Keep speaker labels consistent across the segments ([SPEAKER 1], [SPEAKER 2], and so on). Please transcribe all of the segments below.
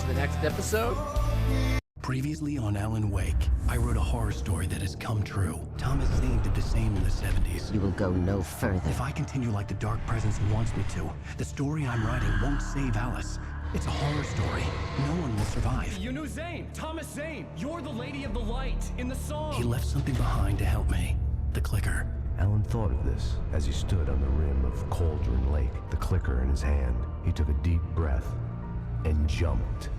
[SPEAKER 1] to the next episode.
[SPEAKER 2] Previously on Alan Wake, I wrote a horror story that has come true. Thomas Zane did the same in the 70s.
[SPEAKER 3] You will go no further.
[SPEAKER 2] If I continue like the Dark Presence wants me to, the story I'm writing won't save Alice. It's a horror story. No one will survive.
[SPEAKER 4] You knew Zane! Thomas Zane! You're the Lady of the Light in the song!
[SPEAKER 2] He left something behind to help me. The clicker.
[SPEAKER 5] Alan thought of this as he stood on the rim of Cauldron Lake, the clicker in his hand. He took a deep breath and jumped.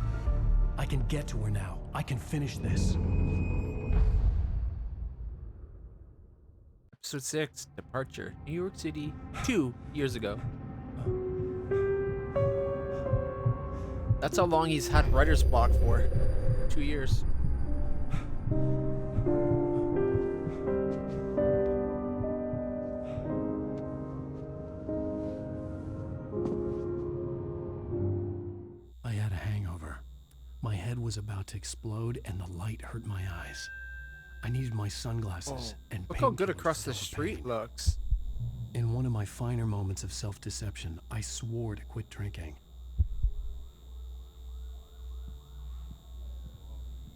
[SPEAKER 2] I can get to her now. I can finish this.
[SPEAKER 1] Episode 6, Departure, New York City, 2 years ago. That's how long he's had writer's block for. 2 years.
[SPEAKER 2] I had a hangover. My head was about to explode and the light hurt my eyes. I needed my sunglasses and
[SPEAKER 1] Look how good
[SPEAKER 2] painkillers
[SPEAKER 1] across
[SPEAKER 2] to
[SPEAKER 1] the
[SPEAKER 2] dull
[SPEAKER 1] street
[SPEAKER 2] pain.
[SPEAKER 1] looks.
[SPEAKER 2] In one of my finer moments of self-deception, I swore to quit drinking.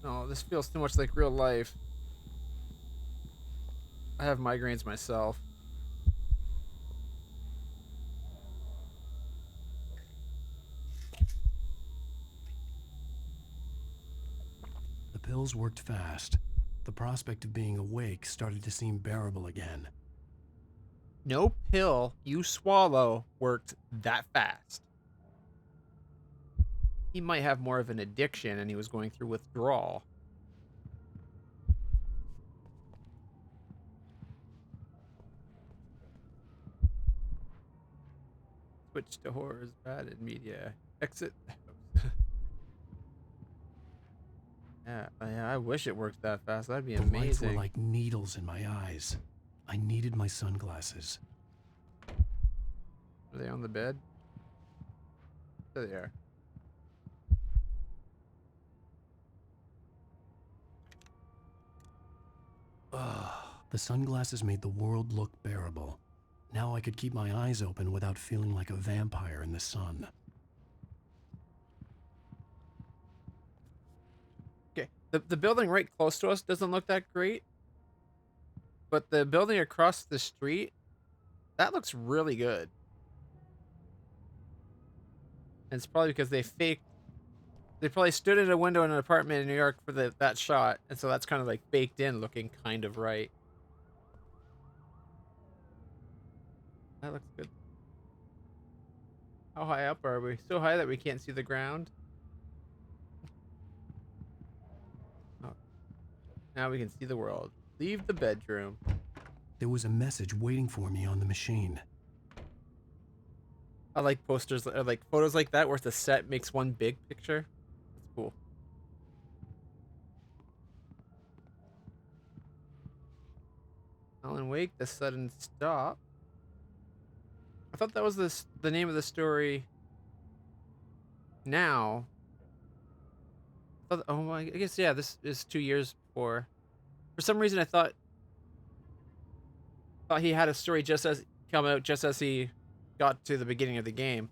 [SPEAKER 1] Oh, this feels too much like real life. I have migraines myself.
[SPEAKER 2] The pills worked fast. The prospect of being awake started to seem bearable again.
[SPEAKER 1] No pill you swallow worked that fast. He might have more of an addiction and he was going through withdrawal. Switch to horrors, bad in media. Exit. Yeah, I wish it worked that fast. That'd be
[SPEAKER 2] The lights were
[SPEAKER 1] amazing.
[SPEAKER 2] like needles in my eyes. I needed my sunglasses.
[SPEAKER 1] Are they on the bed? There they are.
[SPEAKER 2] The sunglasses made the world look bearable. Now I could keep my eyes open without feeling like a vampire in the sun.
[SPEAKER 1] Okay, the building right close to us doesn't look that great. But the building across the street, that looks really good. And it's probably because they probably stood at a window in an apartment in New York for that shot. And so that's kind of like baked in looking kind of right. That looks good. How high up are we? So high that we can't see the ground. Oh. Now we can see the world. Leave the bedroom.
[SPEAKER 2] There was a message waiting for me on the machine.
[SPEAKER 1] I like posters or like photos like that where the set makes one big picture. That's cool. Alan Wake, The Sudden Stop. I thought that was the name of the story. Now. Oh, I guess yeah. This is 2 years before. For some reason, I thought he had a story just as come out just as he got to the beginning of the game.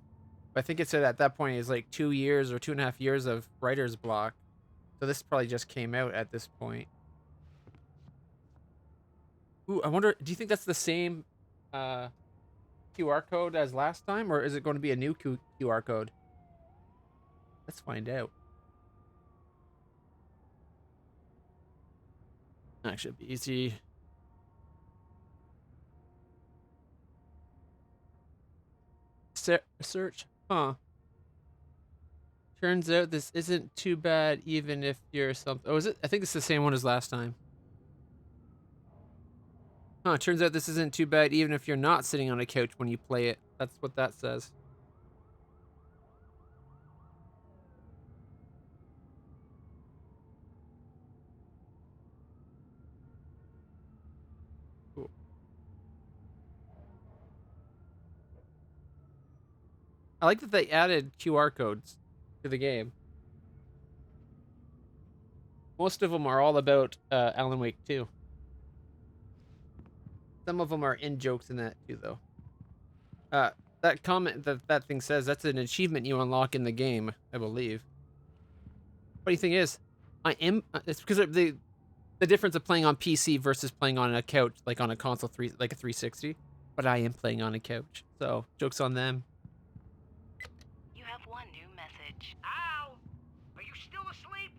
[SPEAKER 1] But I think it said at that point it's like 2 years or 2.5 years of writer's block. So this probably just came out at this point. Ooh, I wonder. Do you think that's the same QR code as last time, or is it going to be a new QR code? Let's find out. That should be easy. Search. Huh. Turns out this isn't too bad even if you're something. Oh, is it? I think it's the same one as last time. Huh, turns out this isn't too bad even if you're not sitting on a couch when you play it. That's what that says. Cool. I like that they added QR codes to the game. Most of them are all about Alan Wake 2. Some of them are in jokes in that too, though. That comment that thing says, that's an achievement you unlock in the game, I believe. funny thing is, it's because of the difference of playing on PC versus playing on a couch, like on a console like a 360. But I am playing on a couch, so joke's on them.
[SPEAKER 3] You have one new message.
[SPEAKER 6] Al, are you still asleep?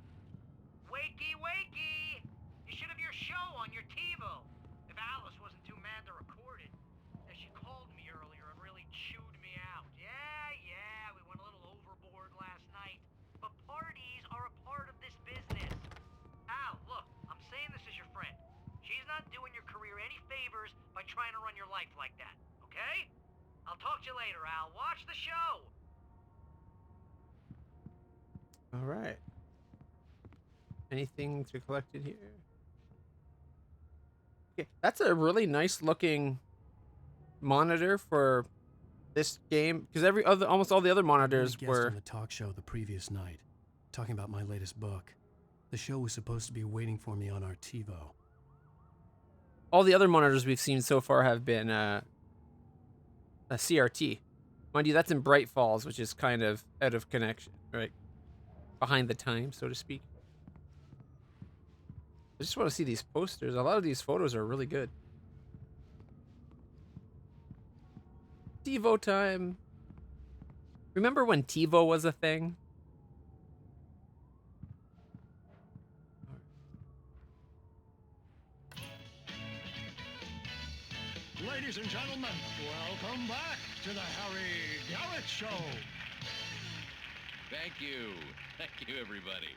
[SPEAKER 6] Wakey, wakey! You should have your show on your TiVo. If Alice wasn't too mad to record it. She called me earlier and really chewed me out. Yeah, we went a little overboard last night. But parties are a part of this business. Al, look, I'm saying this as your friend. She's not doing your career any favors by trying to run your life like that, okay? I'll talk to you later, Al. Watch the show.
[SPEAKER 1] All right. Anything to collect in here? Okay, that's a really nice looking monitor for this game, because almost all the other monitors
[SPEAKER 2] guest
[SPEAKER 1] were
[SPEAKER 2] on the talk show the previous night, talking about my latest book. The show was supposed to be waiting for me on our TiVo.
[SPEAKER 1] all the other monitors we've seen so far have been a CRT. Mind you, that's in Bright Falls, which is kind of out of connection, right? Behind the time, so to speak. I just want to see these posters. A lot of these photos are really good. TiVo time. Remember when TiVo was a thing?
[SPEAKER 7] Ladies and gentlemen, welcome back to the Harry Garrett Show.
[SPEAKER 8] Thank you. Thank you, everybody.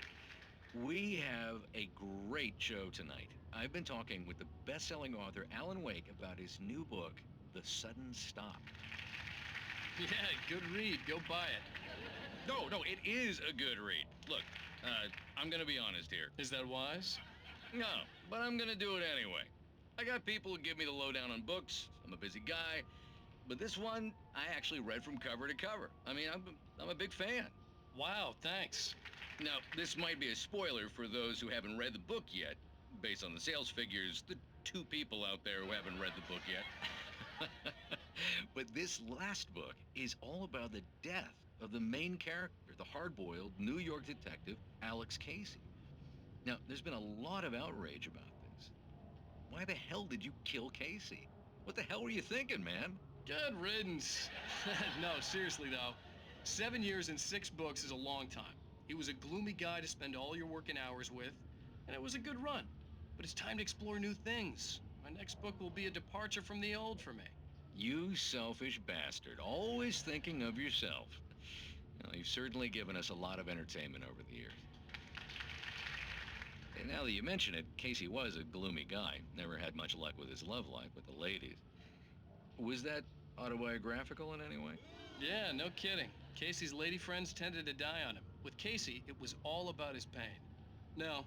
[SPEAKER 8] We have a great show tonight. I've been talking with the best-selling author Alan Wake about his new book, The Sudden Stop.
[SPEAKER 9] Yeah, good read. Go buy it.
[SPEAKER 8] No, it is a good read. Look, I'm gonna be honest here.
[SPEAKER 9] Is that wise?
[SPEAKER 8] No, but I'm gonna do it anyway. I got people who give me the lowdown on books. I'm a busy guy. But this one, I actually read from cover to cover. I mean, I'm a big fan.
[SPEAKER 9] Wow, thanks.
[SPEAKER 8] Now, this might be a spoiler for those who haven't read the book yet. Based on the sales figures, the 2 people out there who haven't read the book yet. But this last book is all about the death of the main character, the hard-boiled New York detective, Alex Casey. Now, there's been a lot of outrage about this. Why the hell did you kill Casey? What the hell were you thinking, man?
[SPEAKER 9] Good riddance. No, seriously though. 7 years and 6 books is a long time. He was a gloomy guy to spend all your working hours with, and it was a good run. But it's time to explore new things. My next book will be a departure from the old for me.
[SPEAKER 8] You selfish bastard, always thinking of yourself. Well, you've certainly given us a lot of entertainment over the years. And now that you mention it, Casey was a gloomy guy. Never had much luck with his love life with the ladies. Was that autobiographical in any way?
[SPEAKER 9] Yeah, no kidding. Casey's lady friends tended to die on him. With Casey, it was all about his pain. No,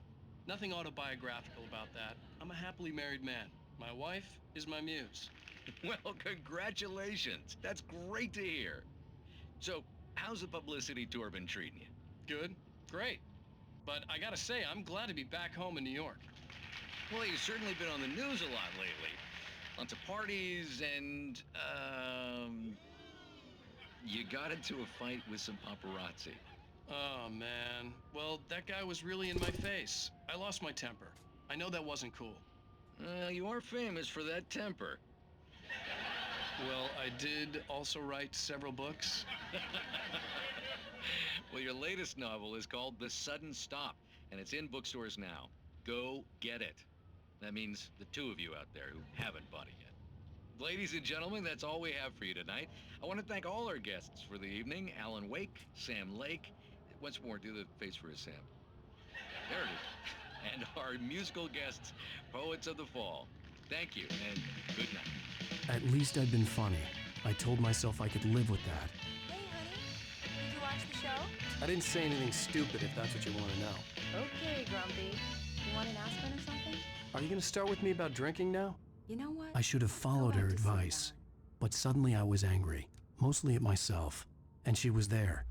[SPEAKER 9] nothing autobiographical about that. I'm a happily married man. My wife is my muse.
[SPEAKER 8] Well, congratulations. That's great to hear. So, how's the publicity tour been treating you?
[SPEAKER 9] Good, great. But I gotta say, I'm glad to be back home in New York.
[SPEAKER 8] Well, you've certainly been on the news a lot lately. Lots of parties and, you got into a fight with some paparazzi.
[SPEAKER 9] Oh, man. Well, that guy was really in my face. I lost my temper. I know that wasn't cool.
[SPEAKER 8] You are famous for that temper.
[SPEAKER 9] Well, I did also write several books.
[SPEAKER 8] Well, your latest novel is called The Sudden Stop, and it's in bookstores now. Go get it. That means the 2 of you out there who haven't bought it yet. Ladies and gentlemen, that's all we have for you tonight. I want to thank all our guests for the evening. Alan Wake, Sam Lake. Once more, do the face for a Sam. There it is. And our musical guests, Poets of the Fall. Thank you, and good night.
[SPEAKER 2] At least I'd been funny. I told myself I could live with that.
[SPEAKER 3] Hey, honey. Did you watch the show?
[SPEAKER 2] I didn't say anything stupid if that's what you want to know.
[SPEAKER 3] Okay, Grumpy. You want an aspirin or something?
[SPEAKER 2] Are you going to start with me about drinking now?
[SPEAKER 3] You know what?
[SPEAKER 2] I should have followed
[SPEAKER 3] Go
[SPEAKER 2] her
[SPEAKER 3] back to sleep
[SPEAKER 2] advice. But suddenly I was angry, mostly at myself. And she was there.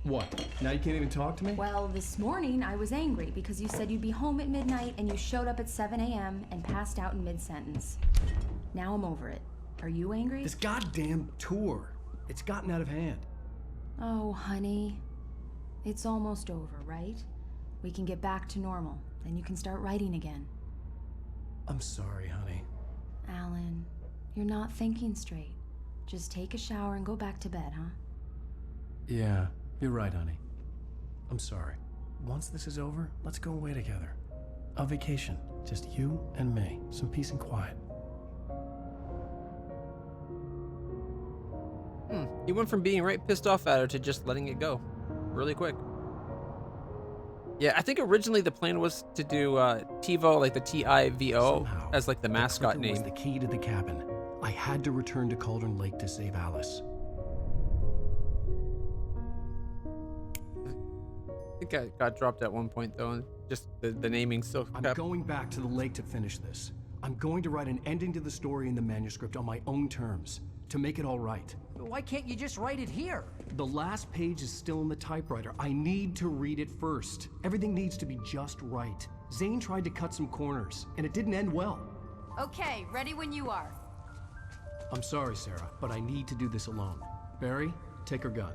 [SPEAKER 4] What? Now you can't even talk to me?
[SPEAKER 10] Well, this morning I was angry because you said you'd be home at midnight and you showed up at 7 a.m. and passed out in mid-sentence. Now I'm over it. Are you angry?
[SPEAKER 4] This goddamn tour. It's gotten out of hand.
[SPEAKER 10] Oh, honey. It's almost over, right? We can get back to normal. Then you can start writing again.
[SPEAKER 2] I'm sorry, honey.
[SPEAKER 10] Alan, you're not thinking straight. Just take a shower and go back to bed, huh?
[SPEAKER 2] Yeah, you're right, honey. I'm sorry. Once this is over, let's go away together. A vacation. Just you and me. Some peace and quiet.
[SPEAKER 1] He went from being right pissed off at her to just letting it go. Really quick. Yeah, I think originally the plan was to do TiVo, like the T-I-V-O,
[SPEAKER 2] Somehow,
[SPEAKER 1] as like the mascot
[SPEAKER 2] clicker was
[SPEAKER 1] name.
[SPEAKER 2] the key to the cabin. I had to return to Cauldron Lake to save Alice.
[SPEAKER 1] I think I got dropped at one point though, and just the naming still
[SPEAKER 2] I'm
[SPEAKER 1] kept.
[SPEAKER 2] going back to the lake to finish this. I'm going to write an ending to the story in the manuscript on my own terms, to make it all right.
[SPEAKER 6] Why can't you just write it here?
[SPEAKER 2] The last page is still in the typewriter. I need to read it first. Everything needs to be just right. Zane tried to cut some corners, and it didn't end well.
[SPEAKER 10] Okay, ready when you are.
[SPEAKER 2] I'm sorry, Sarah, but I need to do this alone. Barry, take her gun.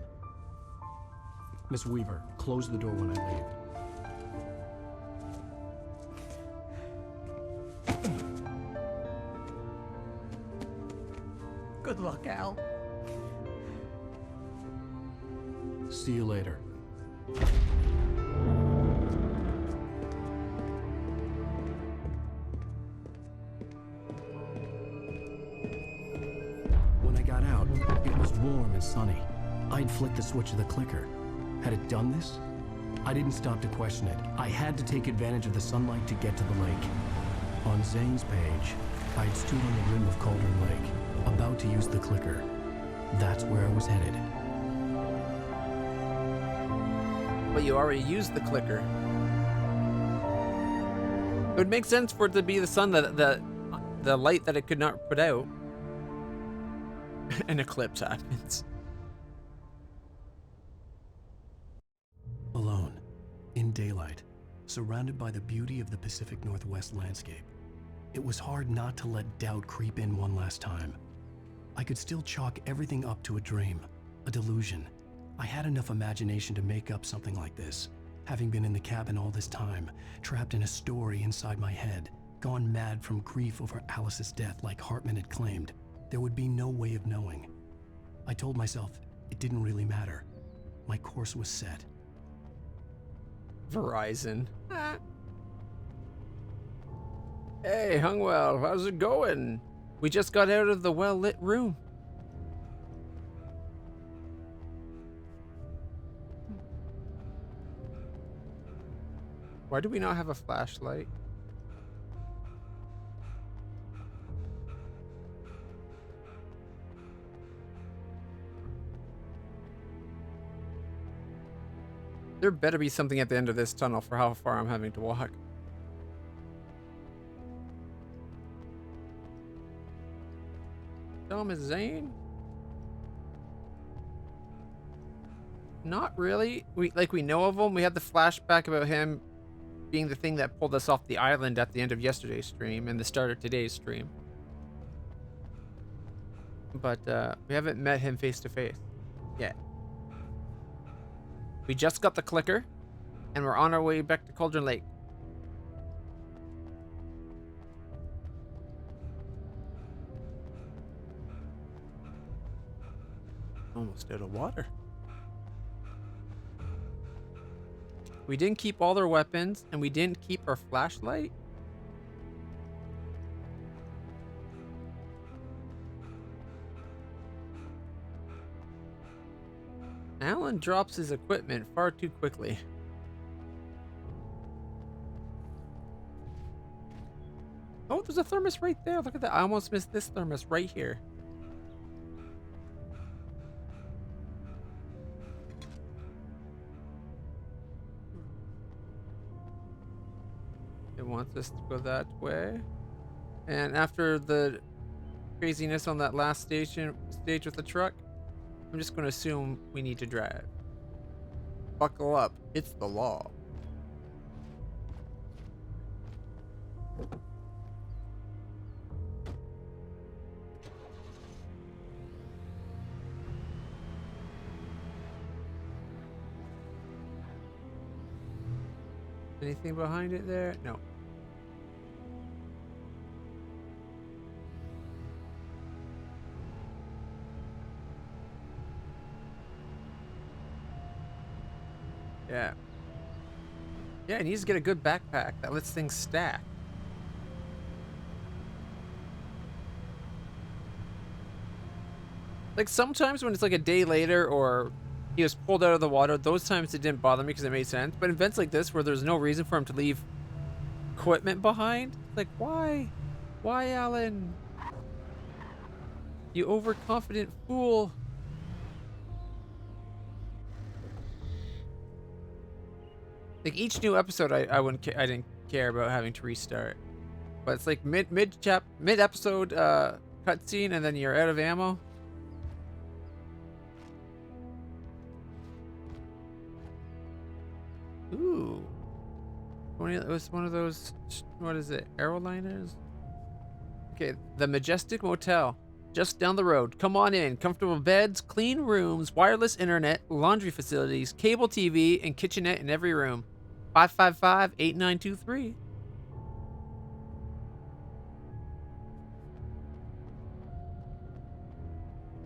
[SPEAKER 2] Miss Weaver, close the door when I leave.
[SPEAKER 6] Good luck, Al.
[SPEAKER 2] See you later. When I got out, it was warm and sunny. I'd flicked the switch of the clicker. Had it done this? I didn't stop to question it. I had to take advantage of the sunlight to get to the lake. On Zane's page, I'd stood on the rim of Cauldron Lake, about to use the clicker. That's where I was headed.
[SPEAKER 1] But you already used the clicker. It would make sense for it to be the sun, the light that it could not put out. An eclipse happens.
[SPEAKER 2] Alone, in daylight, surrounded by the beauty of the Pacific Northwest landscape, it was hard not to let doubt creep in one last time. I could still chalk everything up to a dream, a delusion. I had enough imagination to make up something like this, having been in the cabin all this time, trapped in a story inside my head, gone mad from grief over Alice's death like Hartman had claimed. There would be no way of knowing. I told myself it didn't really matter. My course was set.
[SPEAKER 1] Verizon. Hey, Hungwell, how's it going? We just got out of the well-lit room. Why do we not have a flashlight? There better be something at the end of this tunnel for how far I'm having to walk. Thomas Zane? Not really. We know of him. We had the flashback about him being the thing that pulled us off the island at the end of yesterday's stream and the start of today's stream. But we haven't met him face to face yet. We just got the clicker, and we're on our way back to Cauldron Lake. Almost out of water. We didn't keep all their weapons, and we didn't keep our flashlight. Alan drops his equipment far too quickly. Oh, there's a thermos right there. Look at that. I almost missed this thermos right here. It wants us to go that way. And after the craziness on that last stage with the truck, I'm just going to assume we need to drive. Buckle up. It's the law. Anything behind it there? No. Yeah. Yeah, it needs to get a good backpack that lets things stack. Like sometimes when it's like a day later or he was pulled out of the water, those times it didn't bother me because it made sense. But events like this where there's no reason for him to leave equipment behind, like why? Why, Alan? You overconfident fool. Like each new episode, I didn't care about having to restart, but it's like mid episode cutscene, and then you're out of ammo. Ooh, it was one of those. What is it? Aeroliners. Okay, the Majestic Motel, just down the road. Come on in. Comfortable beds, clean rooms, wireless internet, laundry facilities, cable TV, and kitchenette in every room. 555-8923.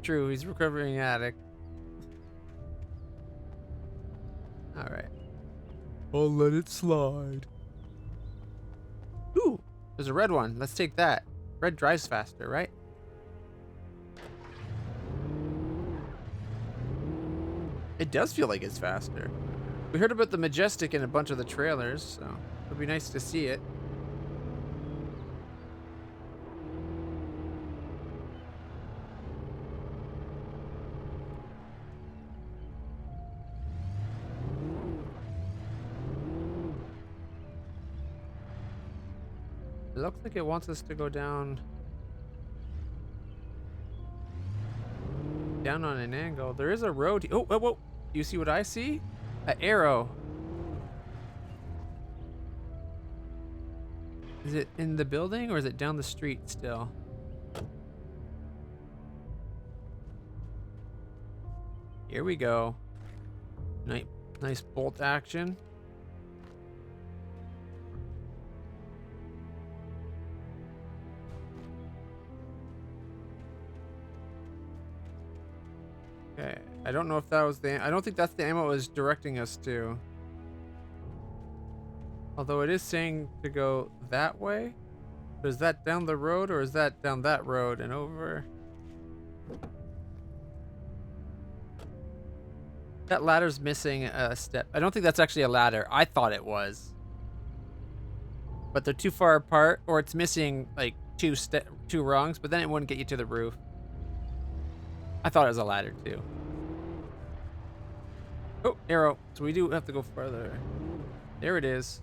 [SPEAKER 1] True, he's a recovering addict. All right. I'll let it slide. Ooh, there's a red one. Let's take that. Red drives faster, right? It does feel like it's faster. We heard about the Majestic in a bunch of the trailers, so it'll be nice to see it. It looks like it wants us to go down on an angle. There is a road. Oh, whoa, whoa. You see what I see? An arrow. Is it in the building or is it down the street still? Here we go. Nice bolt action. Okay, I don't know if that was I don't think that's the ammo it was directing us to. Although it is saying to go that way. But is that down the road or is that down that road and over? That ladder's missing a step. I don't think that's actually a ladder. I thought it was. But they're too far apart, or it's missing like two rungs, but then it wouldn't get you to the roof. I thought it was a ladder too. Oh, arrow. So we do have to go further. There it is.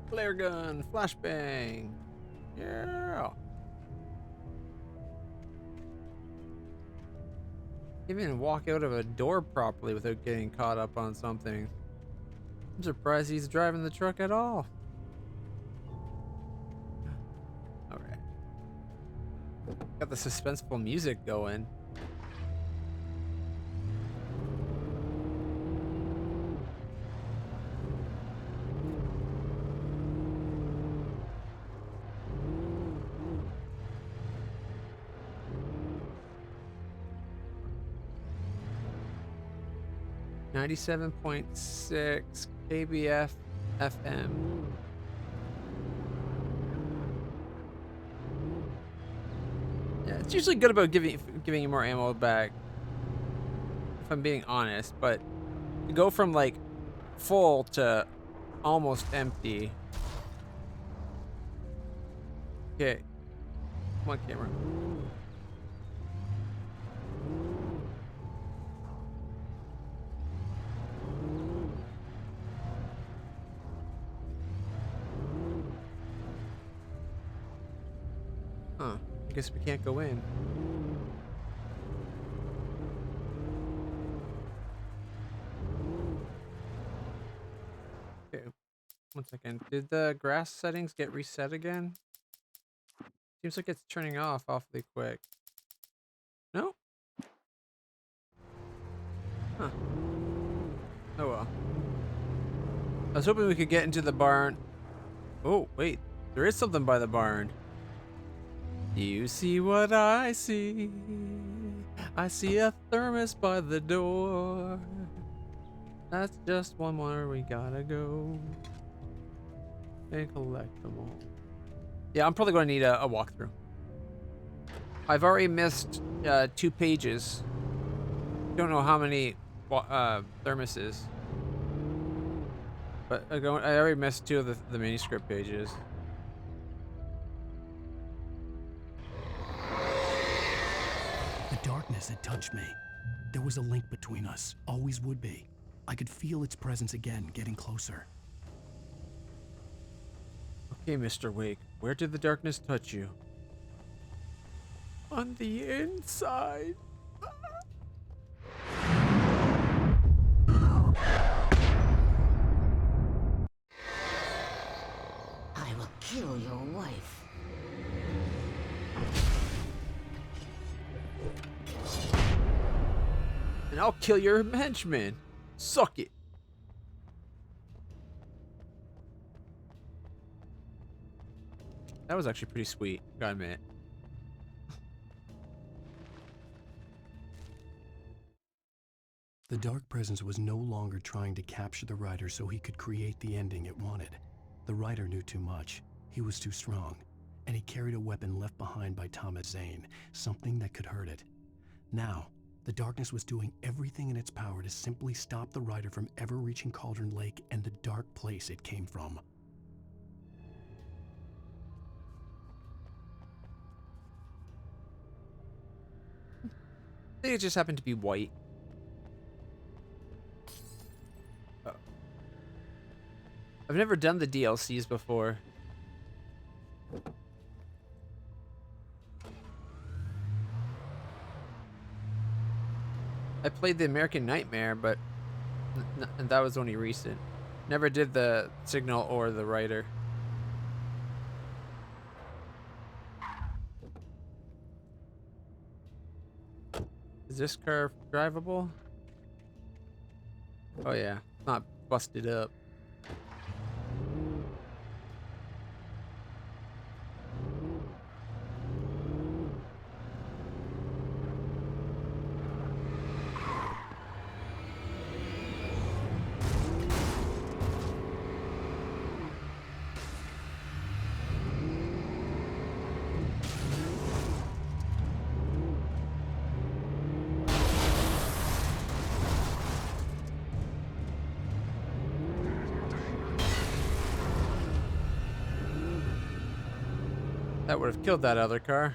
[SPEAKER 1] Flare gun, flashbang. Yeah. Even walk out of a door properly without getting caught up on something. I'm surprised he's driving the truck at all. All right. Got the suspenseful music going. .6 KBF FM. Yeah, it's usually good about giving you more ammo back, if I'm being honest, but to go from like full to almost empty. Okay, come on, camera. I guess we can't go in. One second. Did the grass settings get reset again? Seems like it's turning off awfully quick. No? Huh. Oh well. I was hoping we could get into the barn. Oh, wait. There is something by the barn. You see what I see. I see a thermos by the door. That's just one more we gotta go and collect them all. Yeah, I'm probably going to need a walkthrough. I've already missed 2 pages. Don't know how many thermoses. But I already missed 2 of the manuscript pages.
[SPEAKER 2] The darkness had touched me. There was a link between us, always would be. I could feel its presence again, getting closer.
[SPEAKER 1] Okay, Mr. Wake, where did the darkness touch you? On the inside.
[SPEAKER 11] I will kill your wife.
[SPEAKER 1] And I'll kill your henchman. Suck it. That was actually pretty sweet, gotta admit.
[SPEAKER 2] The dark presence was no longer trying to capture the writer so he could create the ending it wanted. The writer knew too much. He was too strong. And he carried a weapon left behind by Thomas Zane, something that could hurt it. Now, the darkness was doing everything in its power to simply stop the writer from ever reaching Cauldron Lake and the dark place it came from.
[SPEAKER 1] I think it just happened to be white. Oh. I've never done the DLCs before. I played the American Nightmare, but and that was only recent. Never did the Signal or the Writer. Is this car drivable? Oh yeah, it's not busted up. That would have killed that other car.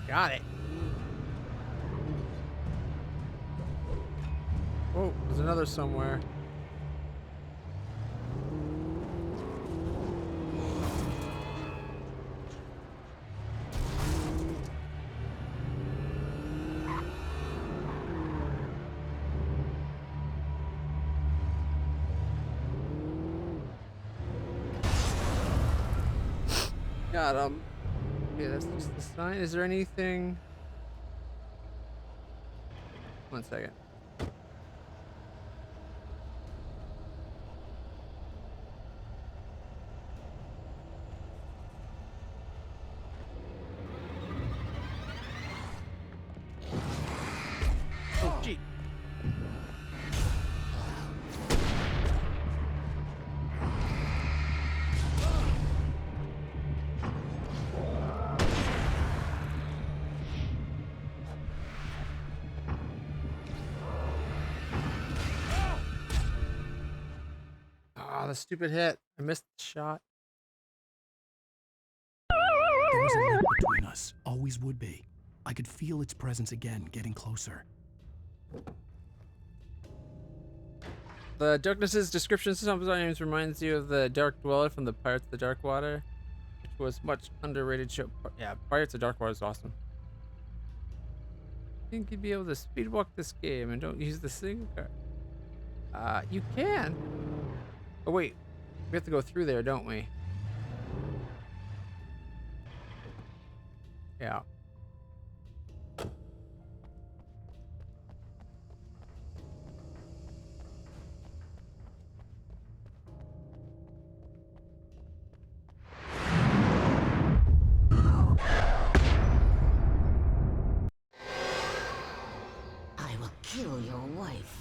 [SPEAKER 1] Got it. Oh, there's another somewhere. Got him. Okay, that's just the sign. Is there anything? One second. Oh, gee. Ah, the stupid hit. I missed the shot.
[SPEAKER 2] There was a link between us. Always would be. I could feel its presence again, getting closer.
[SPEAKER 1] The Darkness's description sometimes reminds you of the Dark Dweller from the Pirates of the Dark Water, which was much underrated show. Yeah, Pirates of Dark Water is awesome. Think you'd be able to speedwalk this game and don't use the single card? You can. Oh wait, we have to go through there, don't we? Yeah.
[SPEAKER 11] I will kill your wife.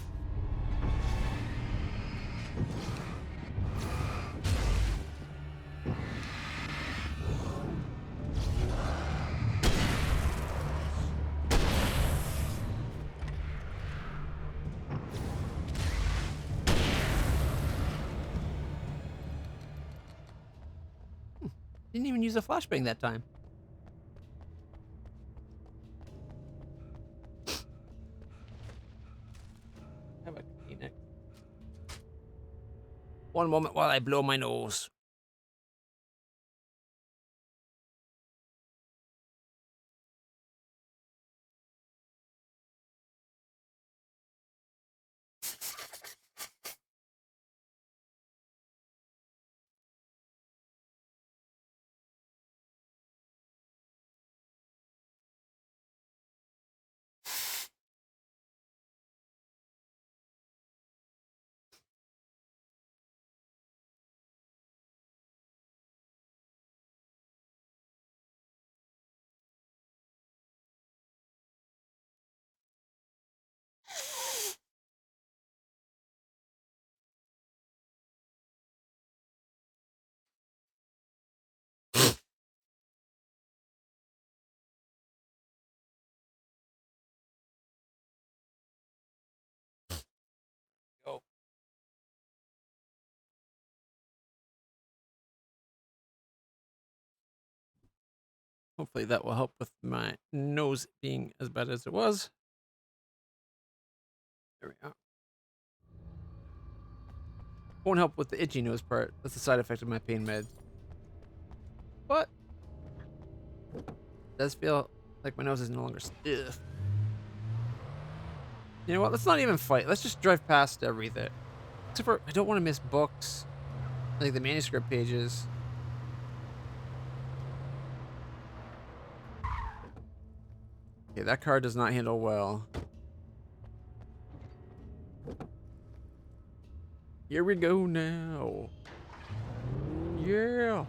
[SPEAKER 1] Didn't even use a flashbang that time. Have a Kleenex. One moment while I blow my nose. Go. Hopefully that will help with my nose being as bad as it was. There we go. Won't help with the itchy nose part. That's the side effect of my pain meds. But it does feel like my nose is no longer stiff. You know what? Let's not even fight. Let's just drive past everything. Except for I don't want to miss books, like the manuscript pages. Okay, that car does not handle well. Here we go now. Yeah.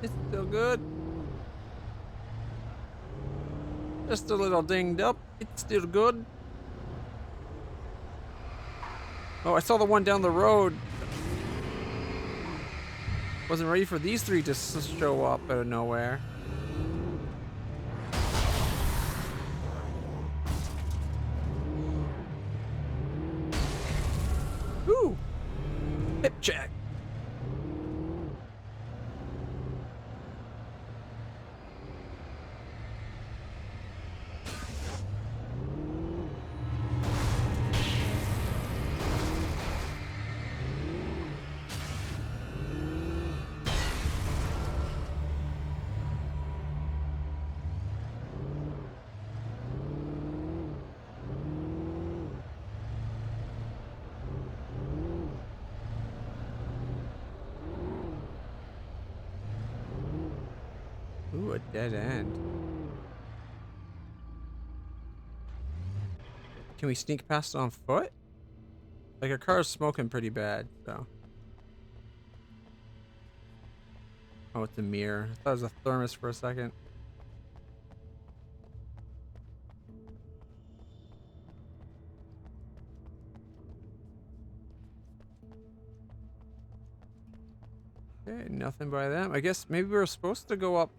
[SPEAKER 1] It's still good. Just a little dinged up. It's still good. Oh, I saw the one down the road. Wasn't ready for these three to show up out of nowhere. Ooh! Hip check. Ooh, a dead end. Can we sneak past it on foot? Like, our car's smoking pretty bad, so. Oh, it's a mirror. I thought it was a thermos for a second. Okay, nothing by them. I guess maybe we were supposed to go up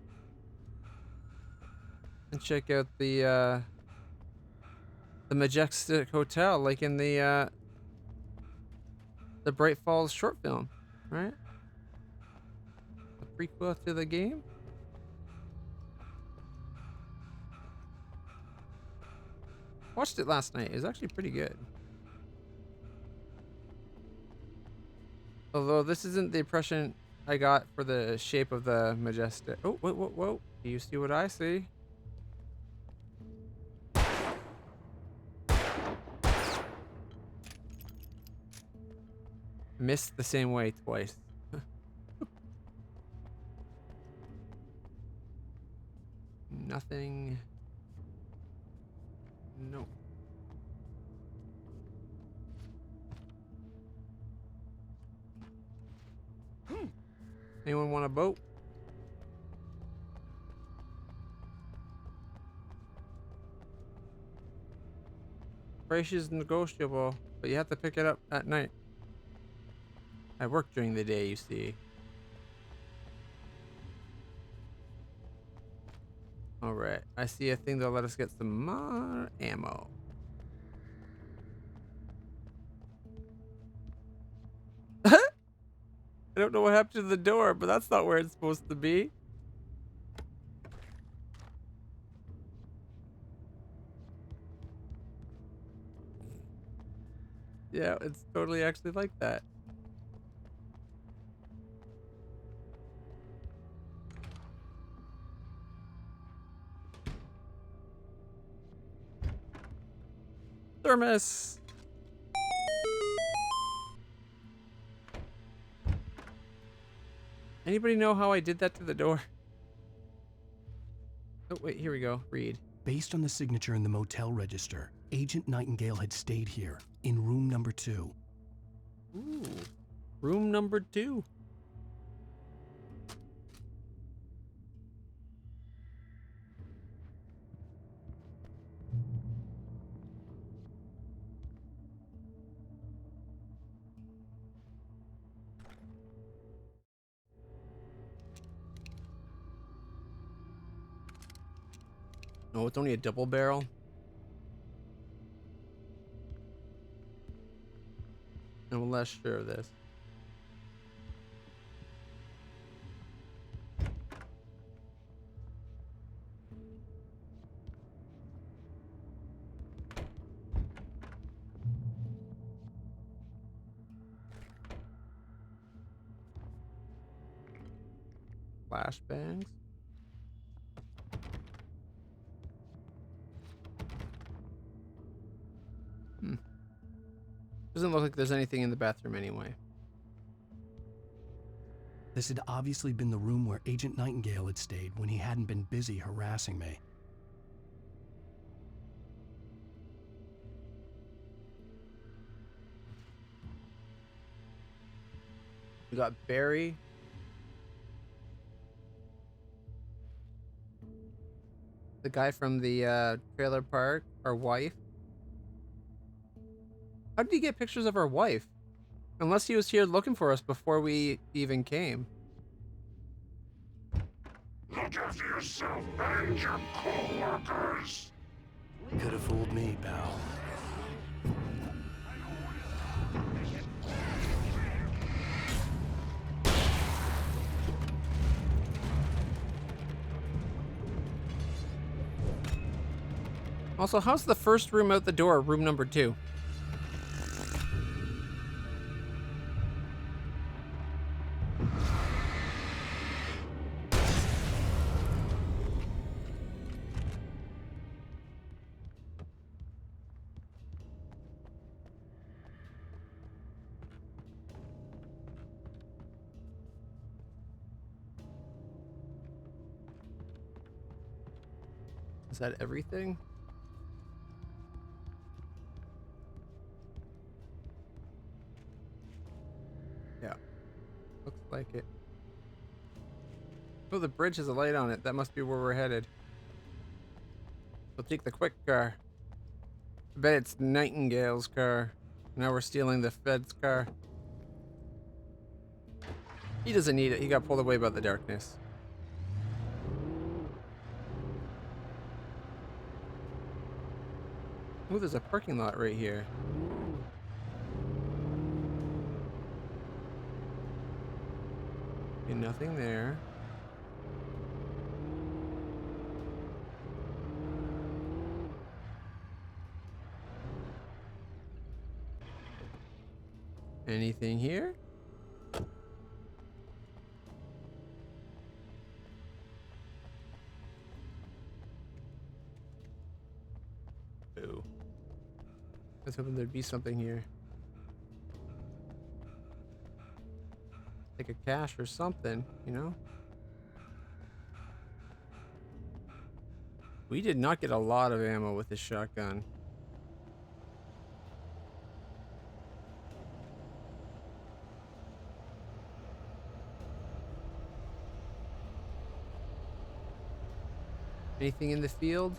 [SPEAKER 1] and check out the Majestic Hotel, like in the Bright Falls short film, right? The prequel to the game. Watched it last night. It was actually pretty good. Although this isn't the impression I got for the shape of the Majestic. Oh, whoa, whoa, whoa. Do you see what I see? Missed the same way twice. Nothing. No. Anyone want a boat? Price is negotiable, but you have to pick it up at night. I work during the day, you see. Alright, I see a thing that'll let us get some more ammo. I don't know what happened to the door, but that's not where it's supposed to be. Yeah, it's totally actually like that. Thermos. Anybody know how I did that to the door? Oh, wait, here we go. Read.
[SPEAKER 2] Based on the signature in the motel register, Agent Nightingale had stayed here, in room number 2.
[SPEAKER 1] Ooh. Room number 2. Oh, it's only a double barrel. I'm less sure of this. Flashbangs. Doesn't look like there's anything in the bathroom anyway.
[SPEAKER 2] This had obviously been the room where Agent Nightingale had stayed when he hadn't been busy harassing me.
[SPEAKER 1] We got Barry. The guy from the trailer park, our wife. How did he get pictures of our wife? Unless he was here looking for us before we even came.
[SPEAKER 7] Look after yourself and your co-workers.
[SPEAKER 2] Could have fooled me, pal.
[SPEAKER 1] Also, how's the first room out the door, room number 2? Is that everything? Yeah. Looks like it. Oh, the bridge has a light on it. That must be where we're headed. We'll take the quick car. I bet it's Nightingale's car. Now we're stealing the Fed's car. He doesn't need it. He got pulled away by the darkness. Oh, there's a parking lot right here. Okay, nothing there. Anything here? Ooh. I was hoping there'd be something here. Like a cache or something, you know? We did not get a lot of ammo with this shotgun. Anything in the field?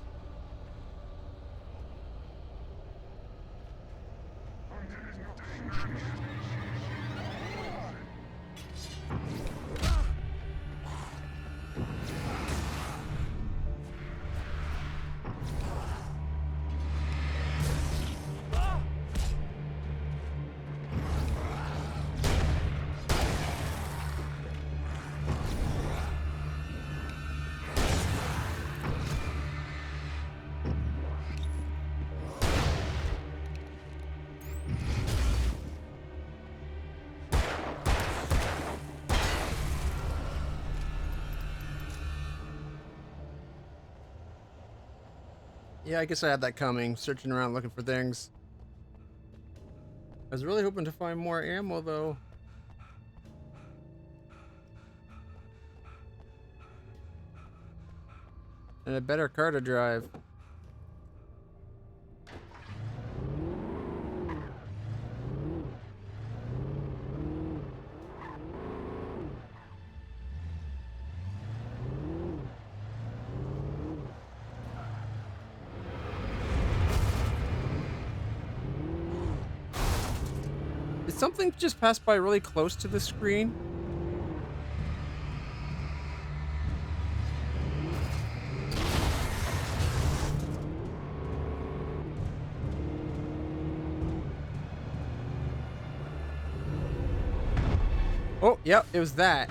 [SPEAKER 1] Yeah, I guess I had that coming, searching around looking for things. I was really hoping to find more ammo though. And a better car to drive. Did something just pass by really close to the screen? Oh, yep, it was that.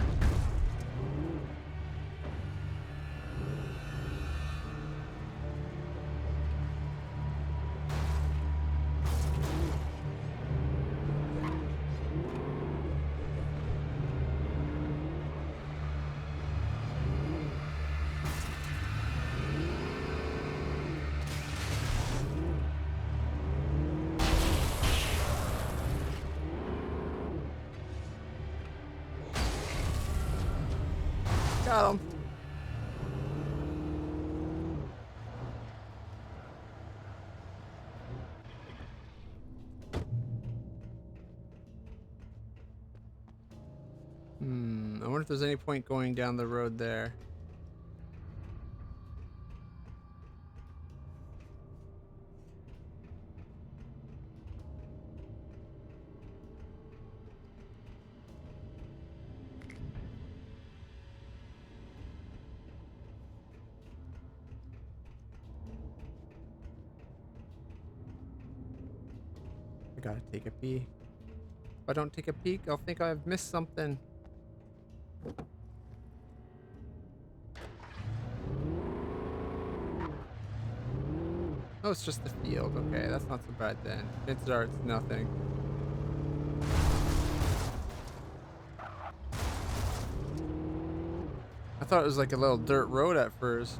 [SPEAKER 1] Got him. I wonder if there's any point going down the road there. I gotta take a peek. If I don't take a peek, I'll think I've missed something. Oh, it's just the field. Okay, that's not so bad then. Chances are it's nothing. I thought it was like a little dirt road at first.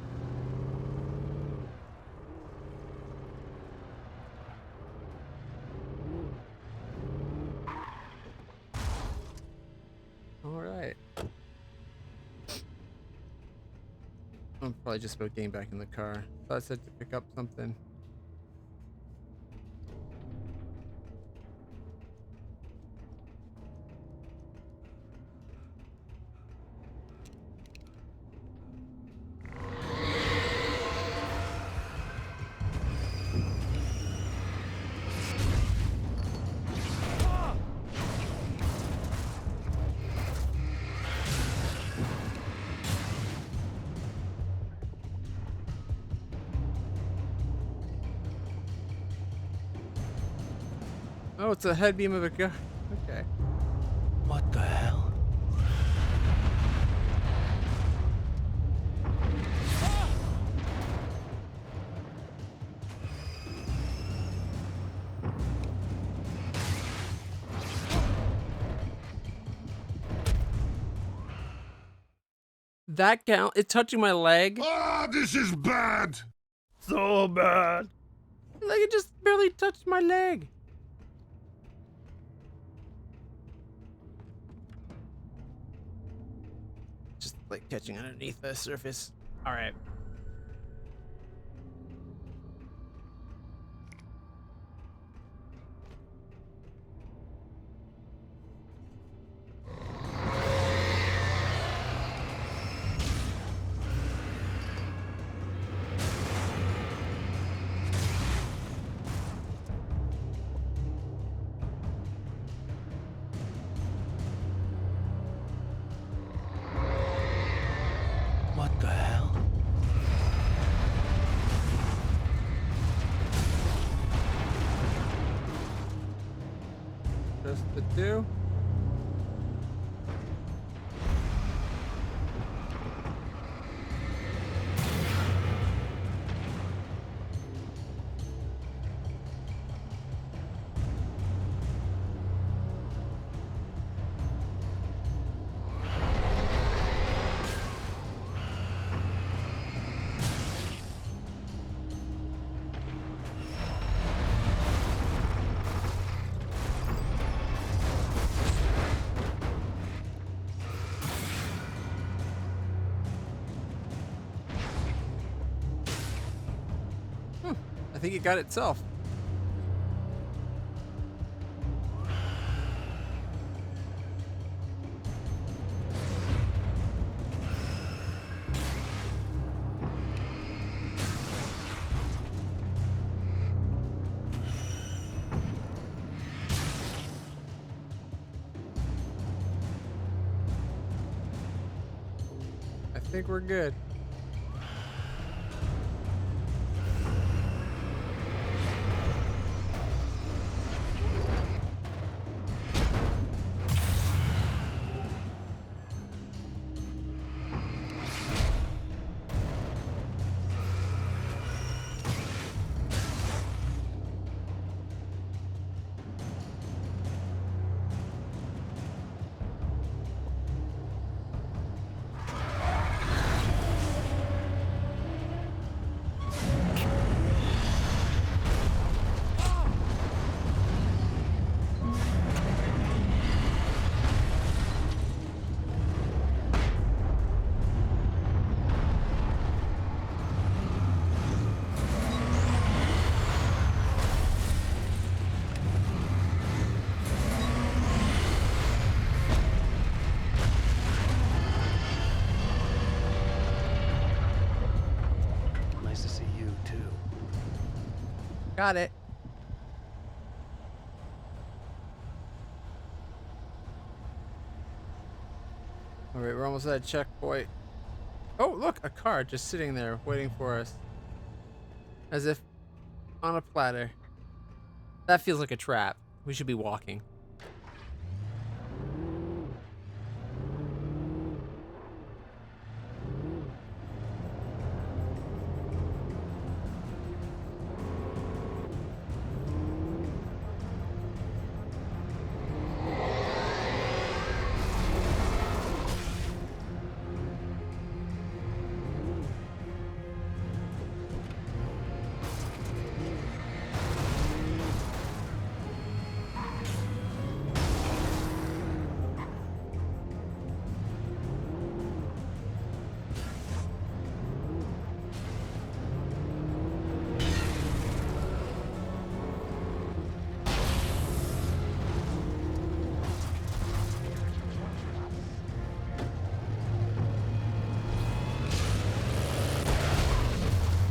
[SPEAKER 1] Alright. I'm probably just about getting back in the car. Thought I said to pick up something. Oh, it's a head beam of a gun. Okay.
[SPEAKER 2] What the hell?
[SPEAKER 1] That count? It's touching my leg?
[SPEAKER 7] Ah, this is bad!
[SPEAKER 1] So bad. Like it just barely touched my leg. Just like catching underneath the surface. All right.
[SPEAKER 2] What the hell?
[SPEAKER 1] Just the two. I think it got itself. I think we're good.
[SPEAKER 2] Nice to see you, too.
[SPEAKER 1] Got it. All right, we're almost at a checkpoint. Oh, look, a car just sitting there waiting for us. As if on a platter. That feels like a trap. We should be walking.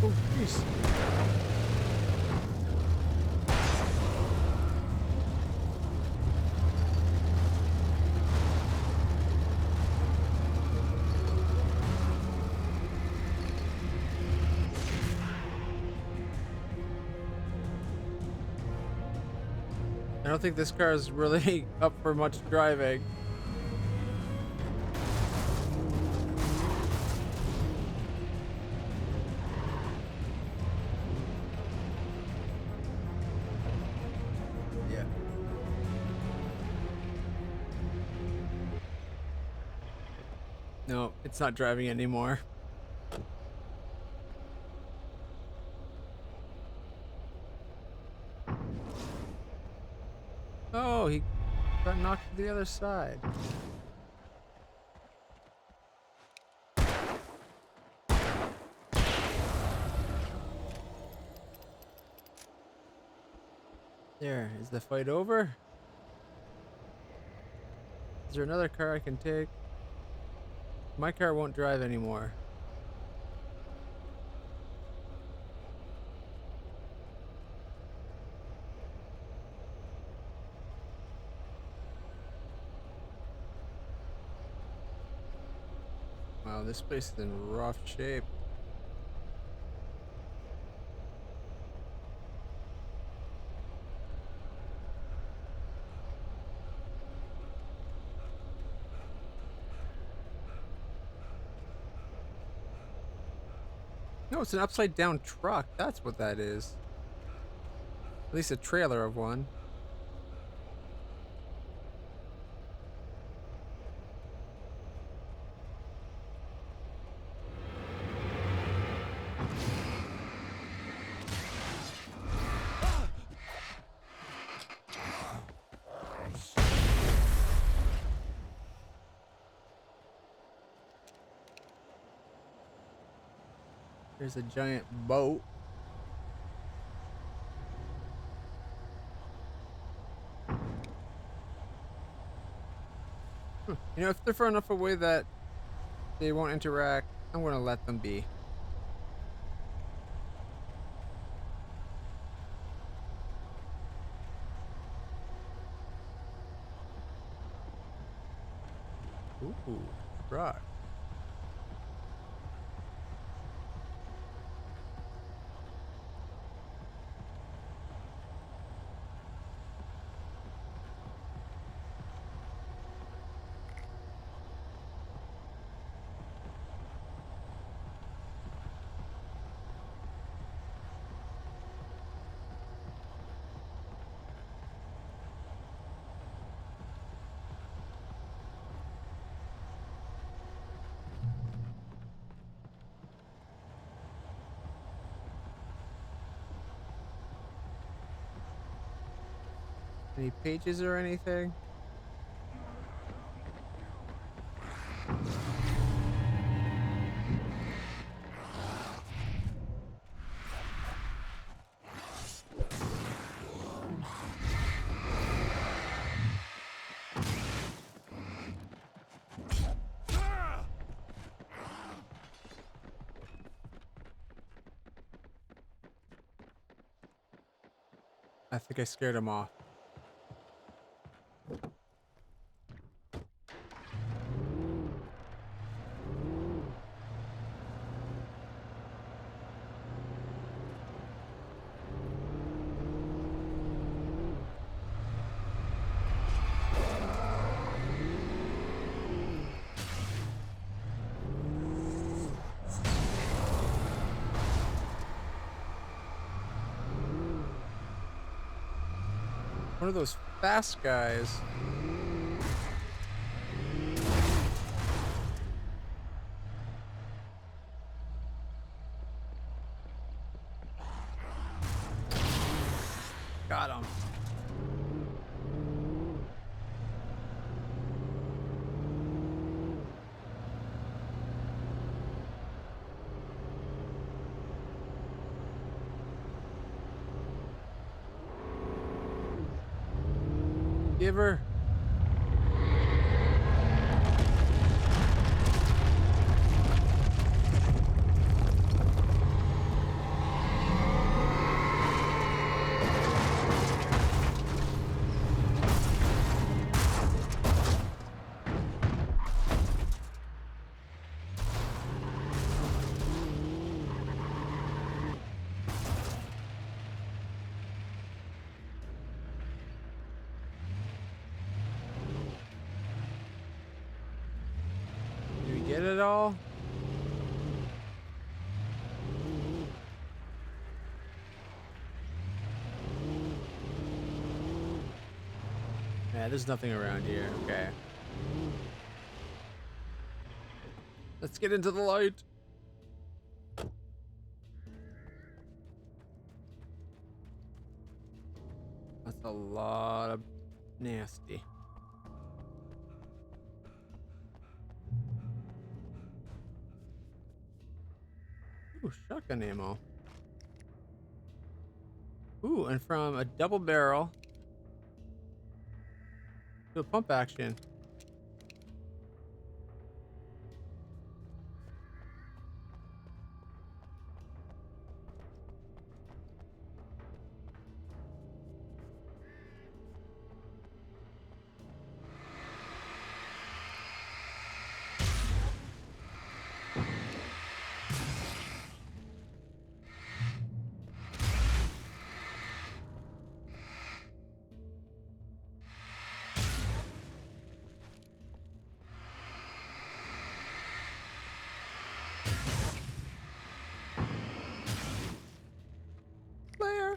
[SPEAKER 1] Oh, jeez. I don't think this car is really up for much driving. Yeah. No, it's not driving anymore. Oh, he got knocked to the other side. There, is the fight over? Is there another car I can take? My car won't drive anymore. Wow, this place is in rough shape. No, it's an upside down truck. That's what that is. At least a trailer of one. There's a giant boat. You know, if they're far enough away that they won't interact, I'm gonna let them be. Ooh, rock. Any pages or anything? I think I scared him off. One of those fast guys. Got him. Give her. get it all? Yeah, there's nothing around here. Okay. Let's get into the light. That's a lot of nasty. Ooh, shotgun ammo. Ooh, and from a double barrel to a pump action. Claire.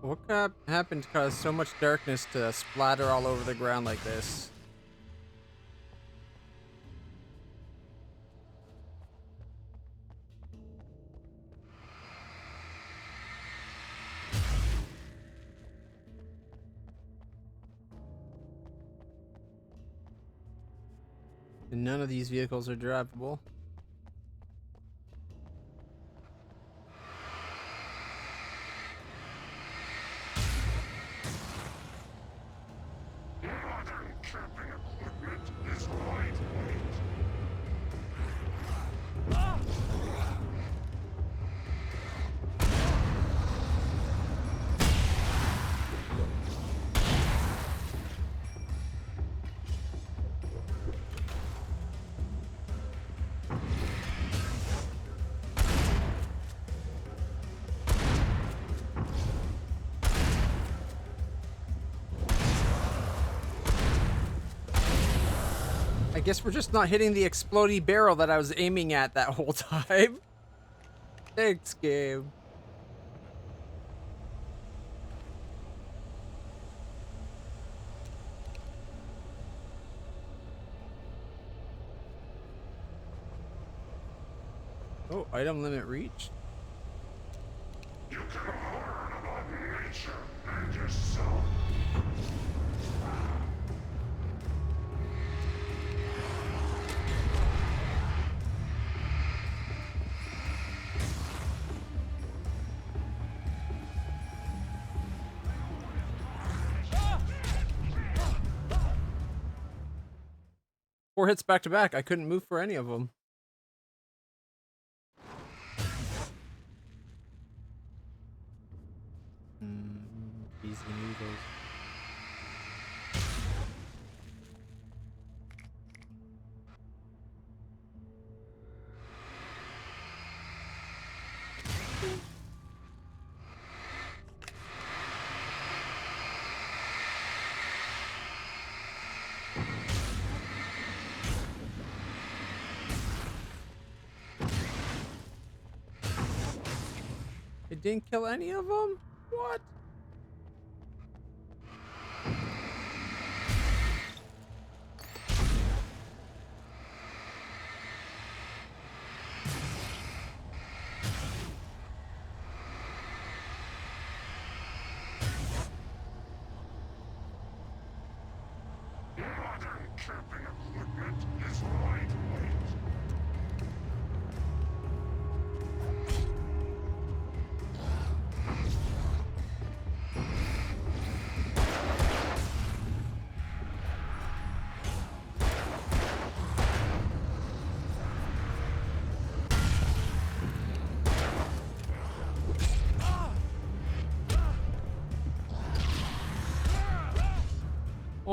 [SPEAKER 1] What happened to cause so much darkness to splatter all over the ground like this? And none of these vehicles are drivable. I guess we're just not hitting the explodey barrel that I was aiming at that whole time. Thanks, game. Oh, item limit reached.
[SPEAKER 7] You can learn about nature and yourself.
[SPEAKER 1] Four hits back to back. I couldn't move for any of them. Easy noodles. It didn't kill any of them? What?
[SPEAKER 7] Modern camping equipment is lightweight.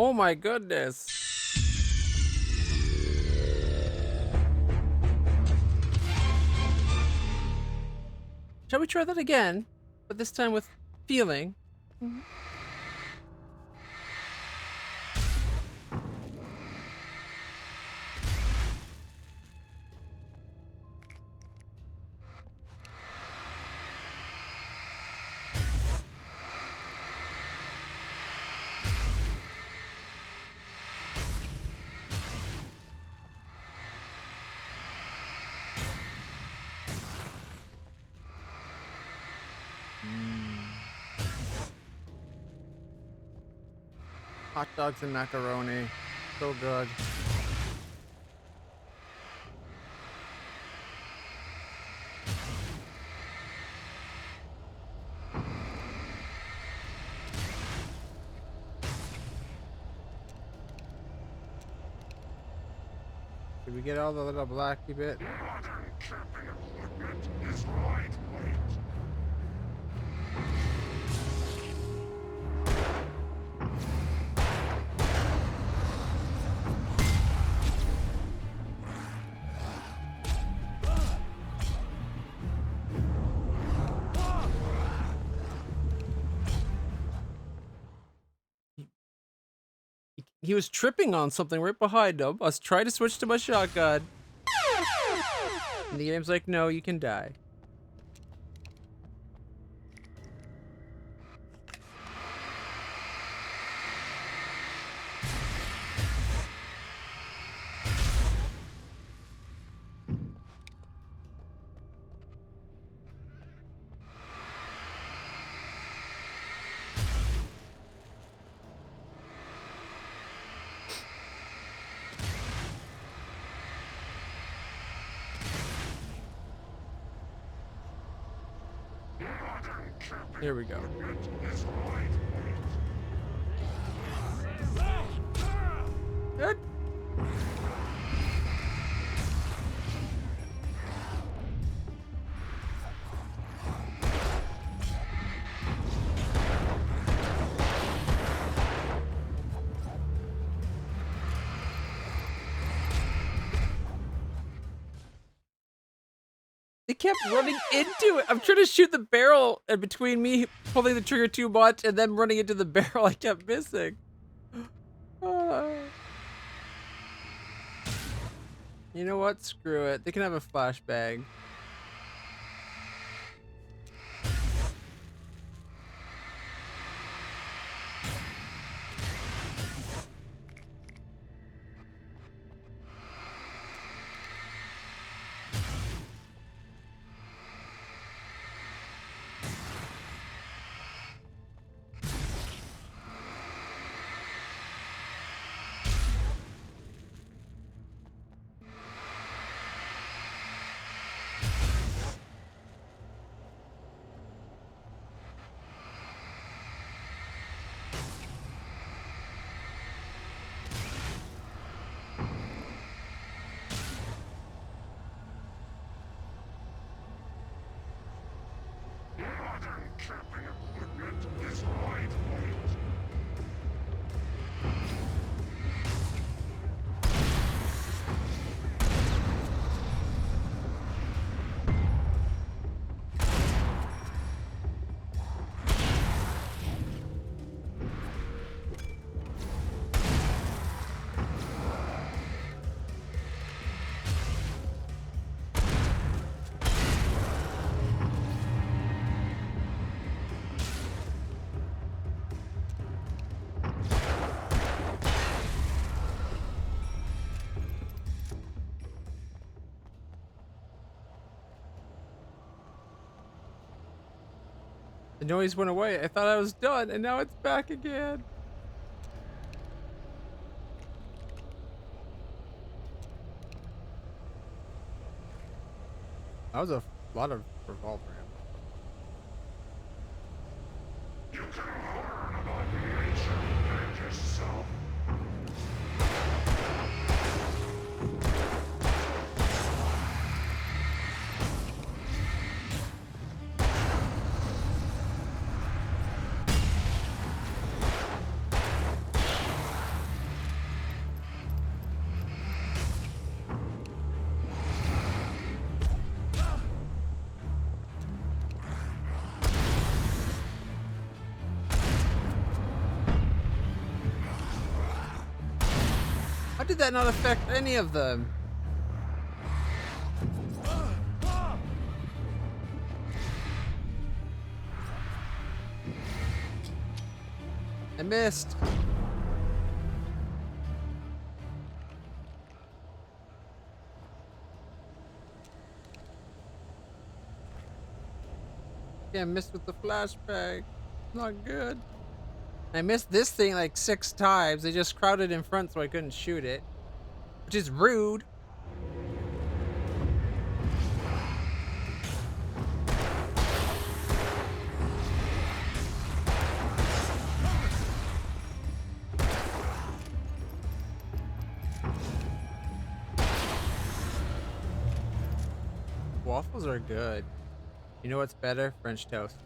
[SPEAKER 1] Oh my goodness. Shall we try that again? But this time with feeling. Hot dogs and macaroni. So good. Did we get all the little blacky bit? He was tripping on something right behind him. I was trying to switch to my shotgun. And the game's like, no, you can die. Here we go. Good. They kept running into it. I'm trying to shoot the barrel, and between me pulling the trigger too much and them running into the barrel, I kept missing. You know what? Screw it. They can have a flashbang. The noise went away. I thought I was done, and now it's back again. That was a lot of revolver ammo. You can learn about nature and yourself. did that not affect any of them? I missed. Yeah, I missed with the flashback. Not good. I missed this thing like 6 times. They just crowded in front so I couldn't shoot it. Which is rude. Waffles are good. You know what's better? French toast.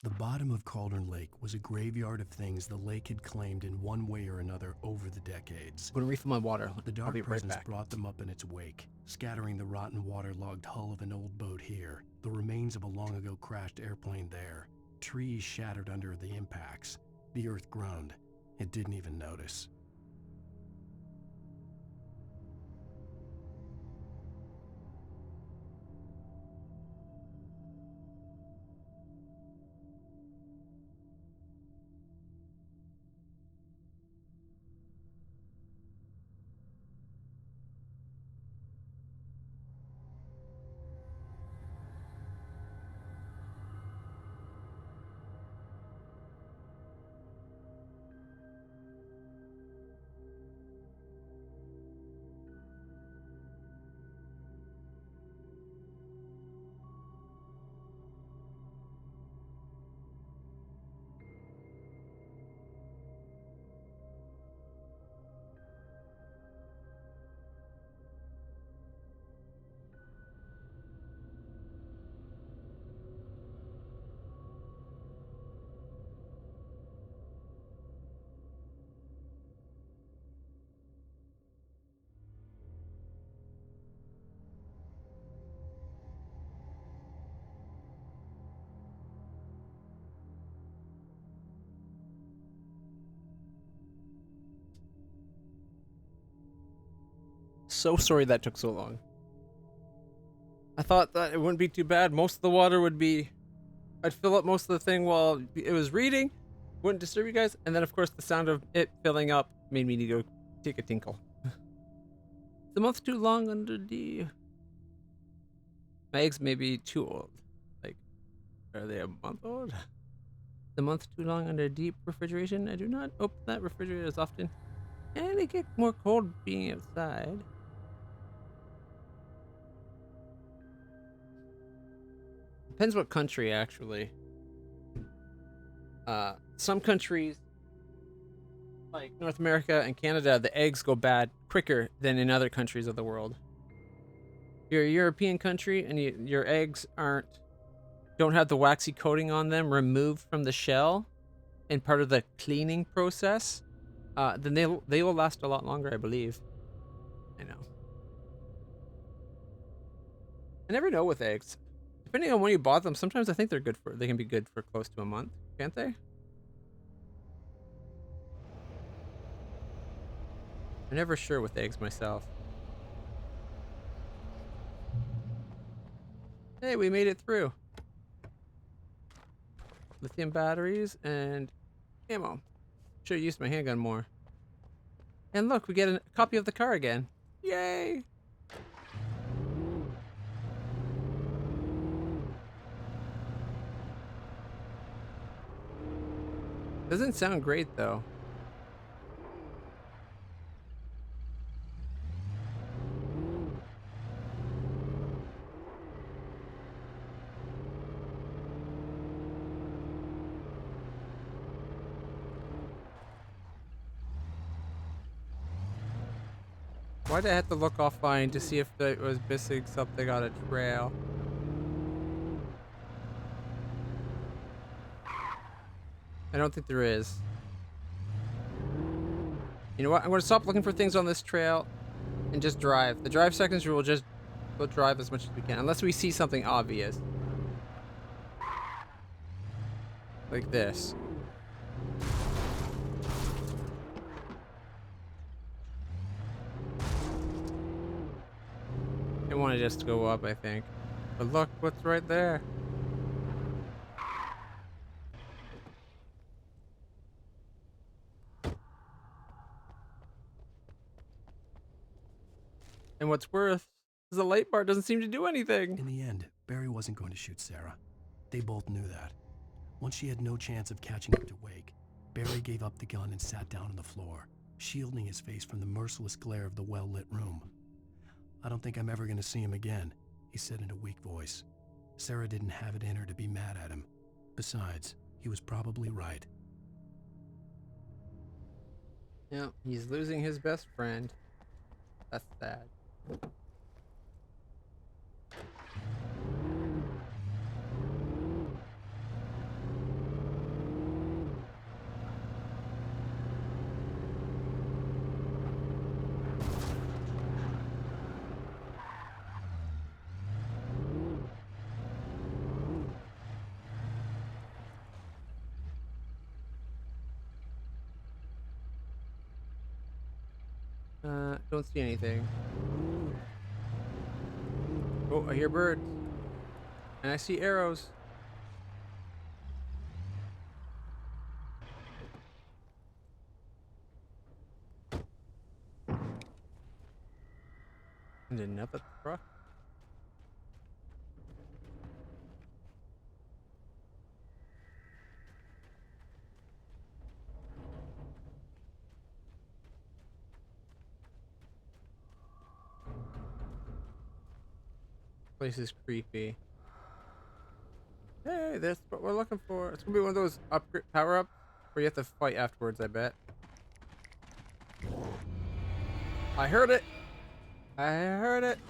[SPEAKER 2] The bottom of Cauldron Lake was a graveyard of things the lake had claimed in one way or another over the decades.
[SPEAKER 1] I'm gonna refill my water.
[SPEAKER 2] The
[SPEAKER 1] I'll
[SPEAKER 2] dark
[SPEAKER 1] be right
[SPEAKER 2] presence
[SPEAKER 1] back.
[SPEAKER 2] brought them up in its wake, scattering the rotten waterlogged hull of an old boat here, the remains of a long ago crashed airplane there, trees shattered under the impacts. The earth groaned. It didn't even notice.
[SPEAKER 1] So sorry that took so long. I thought that it wouldn't be too bad. Most of the water would be... I'd fill up most of the thing while it was reading. Wouldn't disturb you guys. And then, of course, the sound of it filling up made me need to go take a tinkle. The month too long under the... My eggs may be too old. Like, are they a month old? The month too long under deep refrigeration. I do not open that refrigerator as often. And it gets more cold being outside. Depends what country, actually. Some countries, like North America and Canada, the eggs go bad quicker than in other countries of the world. If you're a European country and your eggs don't have the waxy coating on them removed from the shell and part of the cleaning process, then they will last a lot longer, I believe. I know. I never know with eggs. Depending on when you bought them, sometimes I think they can be good for close to a month, can't they? I'm never sure with eggs myself. Hey, we made it through. Lithium batteries and ammo. Should have used my handgun more. And look, we get a copy of the car again. Yay! Doesn't sound great though. Why'd I have to look offline to see if it was missing something on a trail? I don't think there is. You know what? I'm going to stop looking for things on this trail and just drive. The drive seconds rule, we'll drive as much as we can. Unless we see something obvious. Like this. It wanted just to go up, I think. But look, what's right there? And what's worse is the light bar doesn't seem to do anything.
[SPEAKER 2] In the end, Barry wasn't going to shoot Sarah. They both knew that. Once she had no chance of catching up to Wake, Barry gave up the gun and sat down on the floor, shielding his face from the merciless glare of the well-lit room. "I don't think I'm ever going to see him again," he said in a weak voice. Sarah didn't have it in her to be mad at him. Besides, he was probably right.
[SPEAKER 1] Yeah, he's losing his best friend. That's sad. Don't see anything. Oh, I hear birds. And I see arrows. And another truck. Place is creepy. Hey, that's what we're looking for. It's gonna be one of those upgrade power-ups where you have to fight afterwards, I bet. I heard it. I heard it.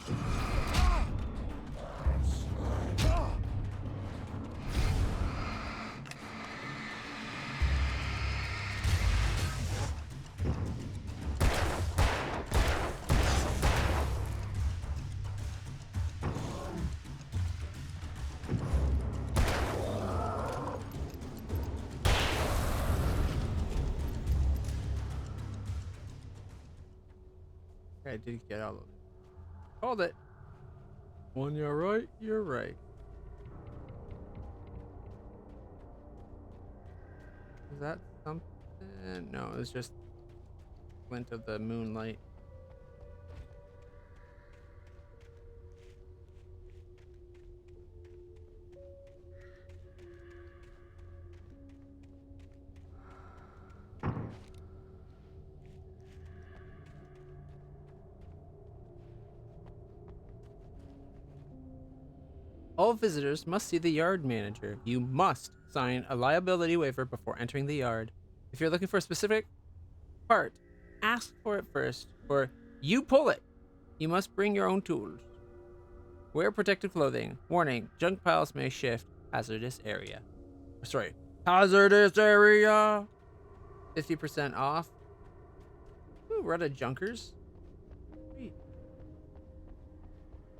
[SPEAKER 1] I did get all of it. Called it. When you're right, you're right. Is that something? No, it was just glint of the moonlight. All visitors must see the yard manager. You must sign a liability waiver before entering the yard. If you're looking for a specific part, ask for it first, or you pull it. You must bring your own tools. Wear protective clothing. Warning, junk piles may shift. Hazardous area. Sorry, hazardous area. 50% off. Ooh, we're out of junkers. Sweet.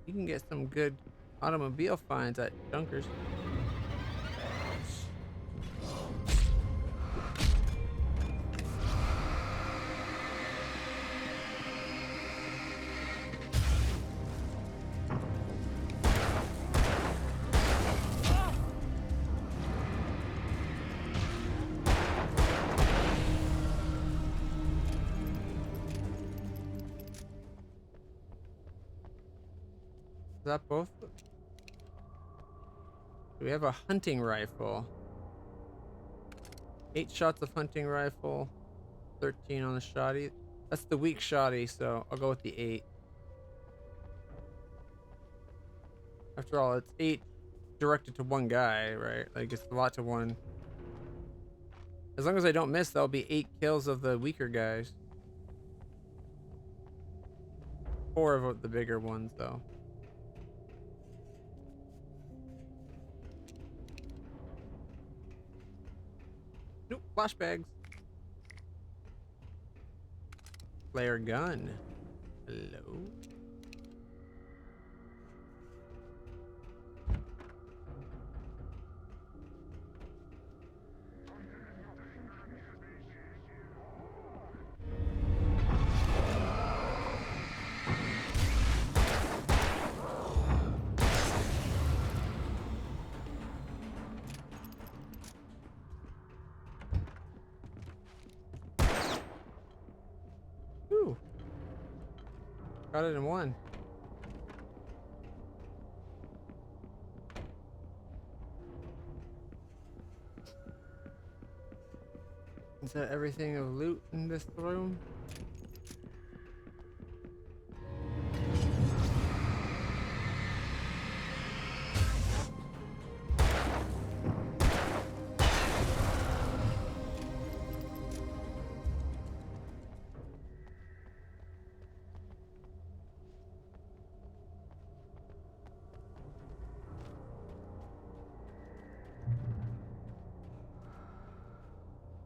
[SPEAKER 1] You can get some good automobile finds at junkers. Is that both? We have a hunting rifle. 8 shots of hunting rifle. 13 on the shotty. That's the weak shotty, so I'll go with the 8. After all, it's 8 directed to one guy, right? Like, it's a lot to one. As long as I don't miss, that'll be 8 kills of the weaker guys. 4 of the bigger ones, though. Nope, flashbangs. Flare gun. Hello. Got it in one. Is that everything of loot in this room?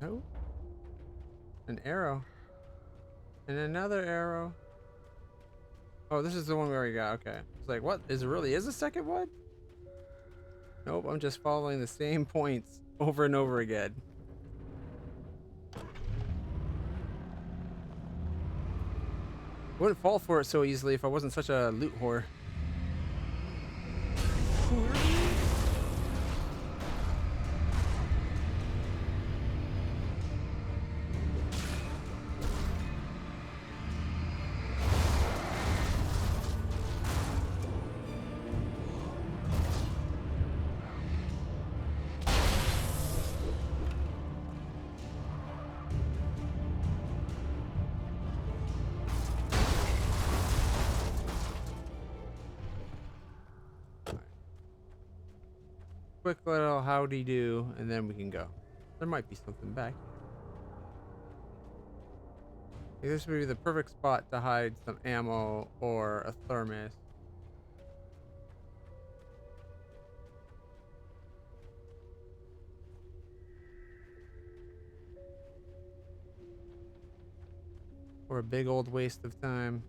[SPEAKER 1] No. An arrow. And another arrow. Oh, this is the one we already got. Okay. It's like, what? Is it really is a second one? Nope, I'm just following the same points over and over again. Wouldn't fall for it so easily if I wasn't such a loot whore. Quick little howdy do, and then we can go. There might be something back here. This would be the perfect spot to hide some ammo or a thermos. Or a big old waste of time.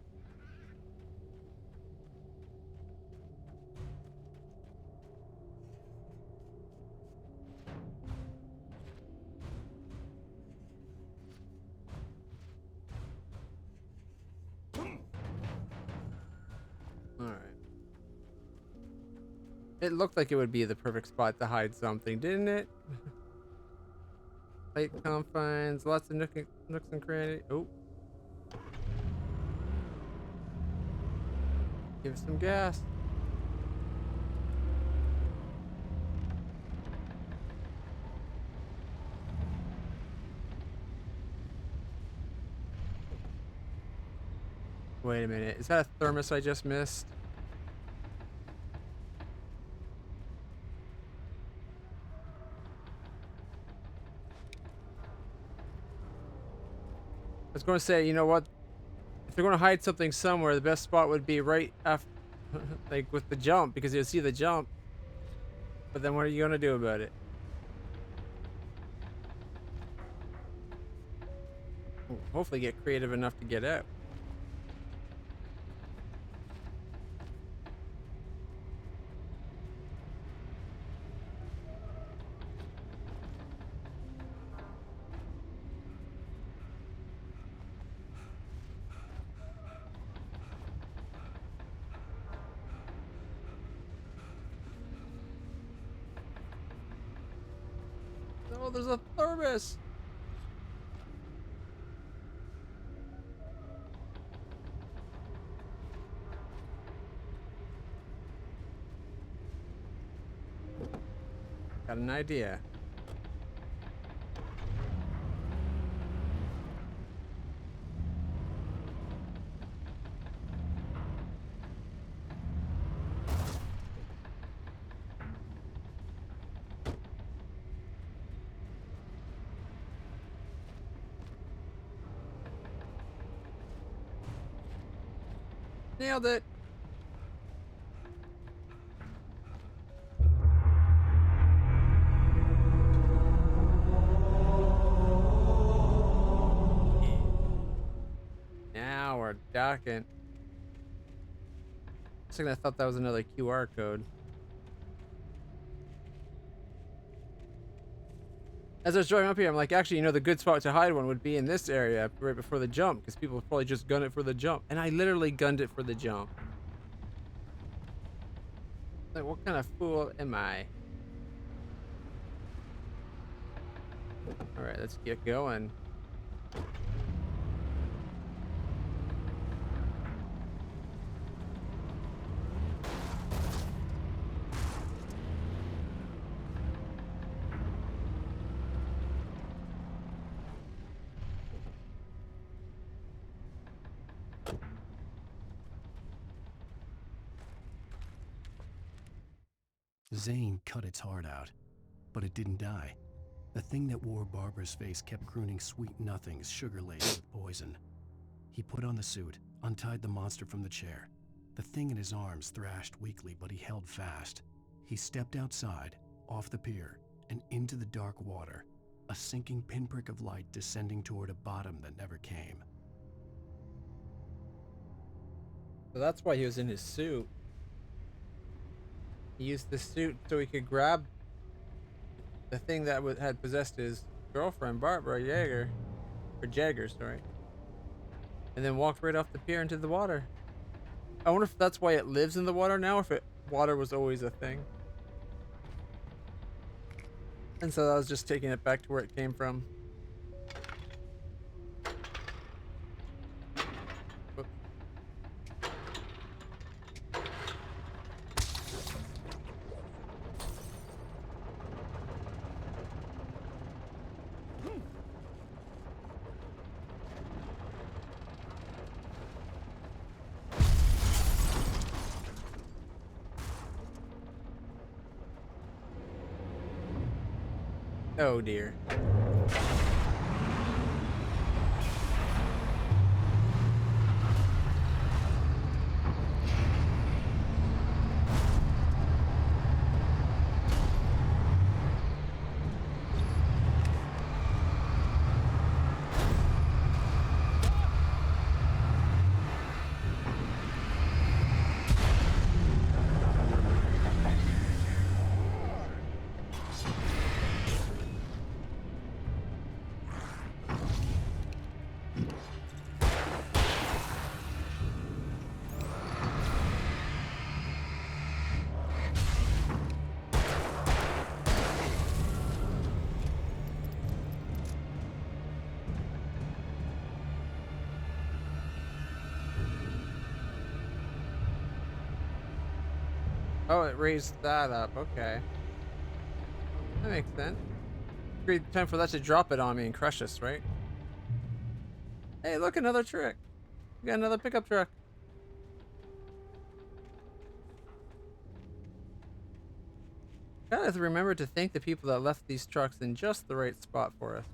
[SPEAKER 1] It looked like it would be the perfect spot to hide something, didn't it? Tight confines, lots of nooks and crannies. Oh. Give it some gas. Wait a minute. Is that a thermos I just missed? I was going to say, you know what? If you're going to hide something somewhere, the best spot would be right after, like with the jump, because you'll see the jump. But then what are you going to do about it? Hopefully get creative enough to get out. Oh, there's a thermos. Got an idea. Nailed it. Now we're docking. For a second I thought that was another QR code. As I was driving up here, I'm like, actually, you know, the good spot to hide one would be in this area right before the jump, because people probably just gun it for the jump. And I literally gunned it for the jump. Like, what kind of fool am I? Alright, let's get going.
[SPEAKER 2] Zane cut its heart out, but it didn't die. The thing that wore Barbara's face kept crooning sweet nothings sugar-laced with poison. He put on the suit, untied the monster from the chair. The thing in his arms thrashed weakly, but he held fast. He stepped outside, off the pier, and into the dark water, a sinking pinprick of light descending toward a bottom that never came.
[SPEAKER 1] So that's why he was in his suit. He used the suit so he could grab the thing that had possessed his girlfriend, Barbara Jagger. Or Jagger, sorry. And then walked right off the pier into the water. I wonder if that's why it lives in the water now, or if water was always a thing. And so I was just taking it back to where it came from. Whoops. Oh dear. Oh, it raised that up. Okay. That makes sense. Great time for that to drop it on me and crush us, right? Hey, look, another trick. We got another pickup truck. Gotta have to remember to thank the people that left these trucks in just the right spot for us.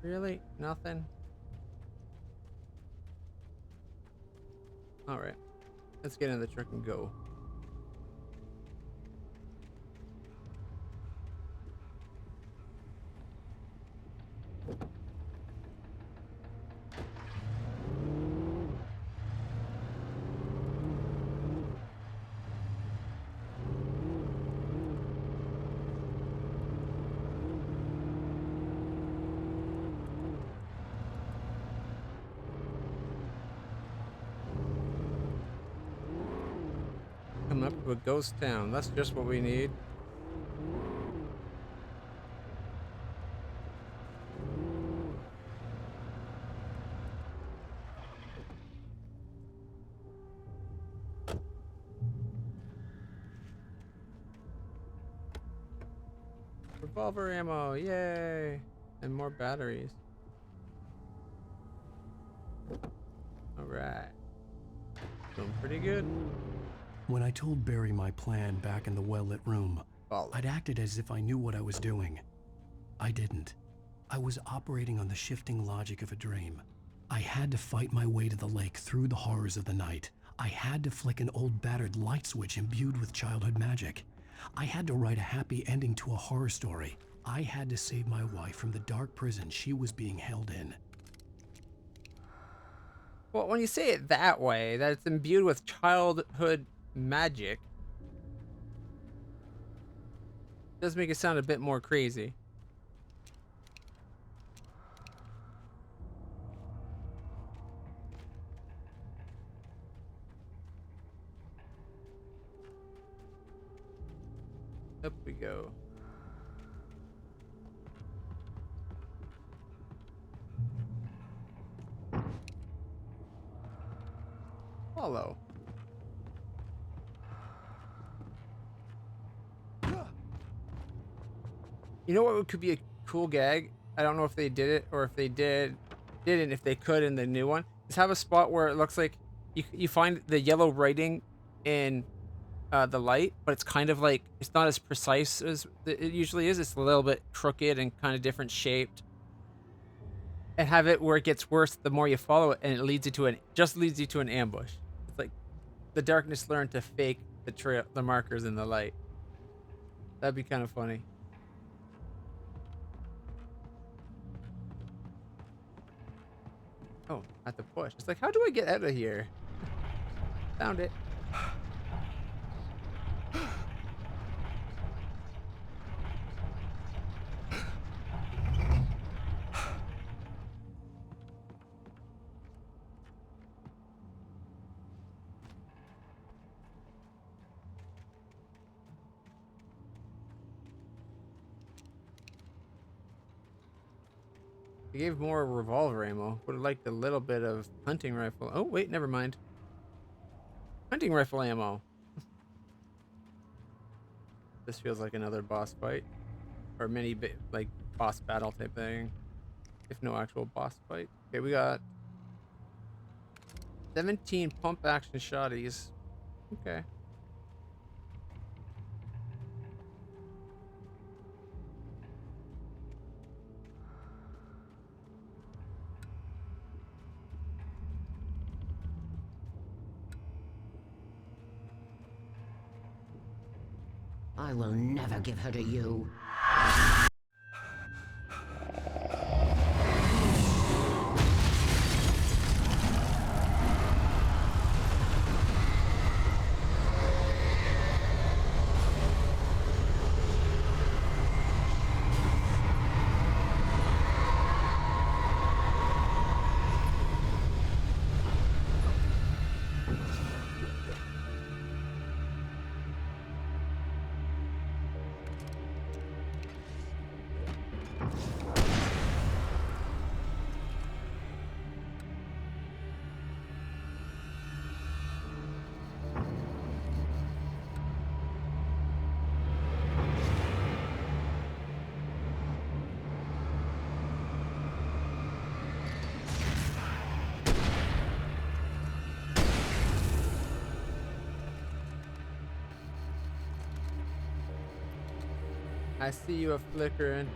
[SPEAKER 1] Really? Nothing? Alright. Let's get in the truck and go. Coming up to a ghost town. That's just what we need. Revolver ammo, yay! And more batteries. Alright. Doing pretty good.
[SPEAKER 2] When I told Barry my plan back in the well-lit room,
[SPEAKER 1] Follow.
[SPEAKER 2] I'd acted as if I knew what I was doing. I didn't. I was operating on the shifting logic of a dream. I had to fight my way to the lake through the horrors of the night. I had to flick an old battered light switch imbued with childhood magic. I had to write a happy ending to a horror story. I had to save my wife from the dark prison she was being held in.
[SPEAKER 1] Well, when you say it that way, that it's imbued with childhood magic, does make it sound a bit more crazy. Up we go. Follow. You know what could be a cool gag? I don't know if they did it or if they didn't, if they could in the new one, is have a spot where it looks like you find the yellow writing in the light, but it's kind of like, it's not as precise as it usually is. It's a little bit crooked and kind of different shaped. And have it where it gets worse the more you follow it, and it leads you to an ambush. It's like the darkness learned to fake the trail, the markers in the light. That'd be kind of funny. Oh, at the push. It's like, how do I get out of here? Found it. They gave more revolver ammo. Would have liked a little bit of hunting rifle. Oh, wait, never mind. Hunting rifle ammo. This feels like another boss fight. Or mini, like, boss battle type thing. If no actual boss fight. Okay, we got 17 pump action shotties. Okay.
[SPEAKER 11] I will never give her to you. I see you are flickering.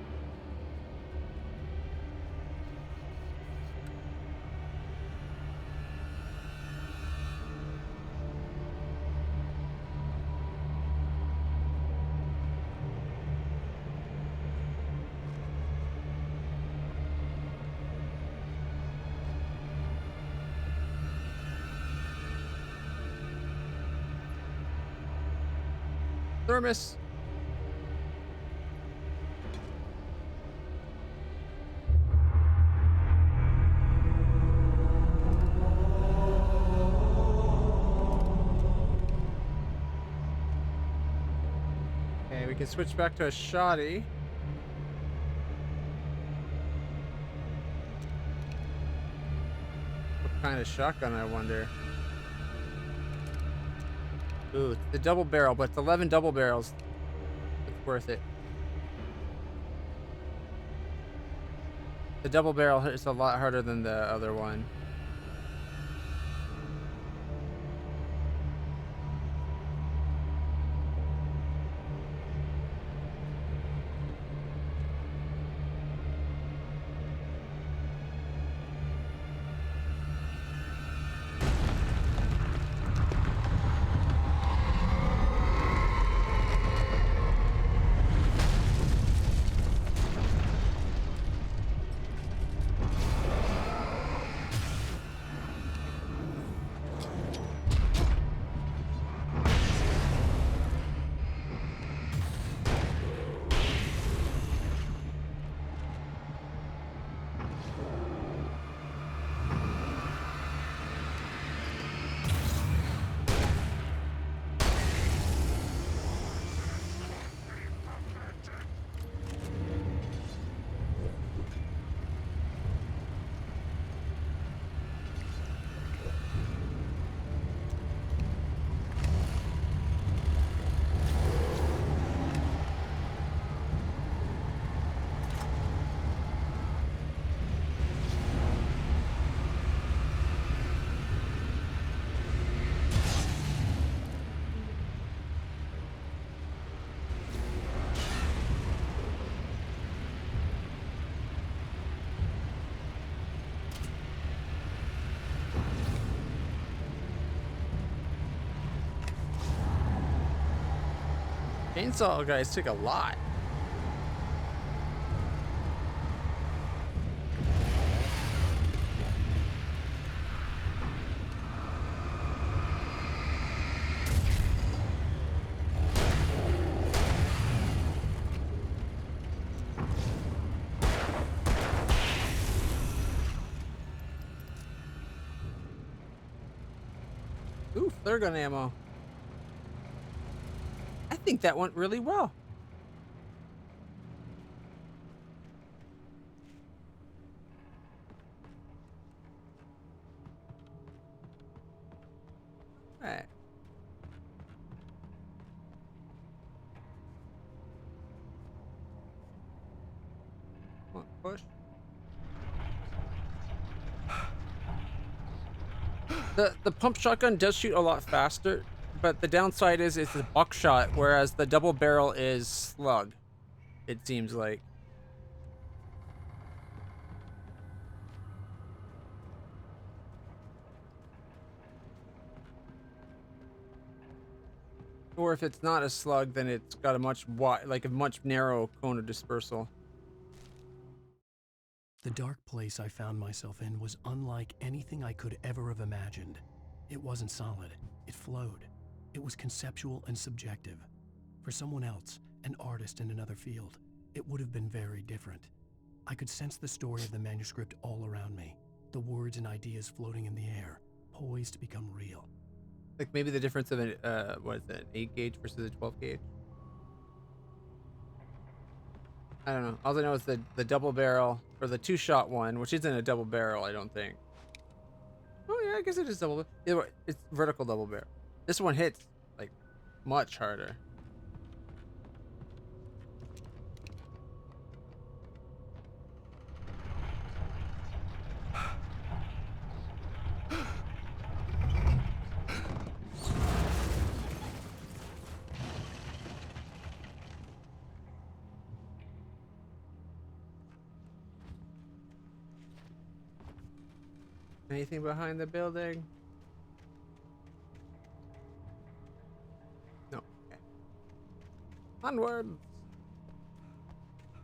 [SPEAKER 11] Thermos. Okay, we can switch back to a shoddy. What kind of shotgun, I wonder? Ooh, it's the double barrel, but it's 11 double barrels. It's worth it. The double barrel is a lot harder than the other one.
[SPEAKER 1] Chainsaw guys took a lot. Ooh, flare gun ammo. I think that went really well. Alright. Come on, push. The pump shotgun does shoot a lot faster, but the downside is it's a buckshot, whereas the double barrel is slug, it seems like. Or if it's not a slug, then it's got a much wide, like a much narrow cone of dispersal.
[SPEAKER 2] The dark place I found myself in was unlike anything I could ever have imagined. It wasn't solid, it flowed. It was conceptual and subjective. For someone else, an artist in another field, it would have been very different. I could sense the story of the manuscript all around me, the words and ideas floating in the air, poised to become real.
[SPEAKER 1] Like maybe the difference of an, what is that, an 8 gauge versus a 12 gauge? I don't know. All I know is the double barrel, or the 2-shot one, which isn't a double barrel, I don't think. Oh yeah, I guess it is double. It's vertical double barrel. This one hits like much harder. Anything behind the building? No. Okay. Onwards.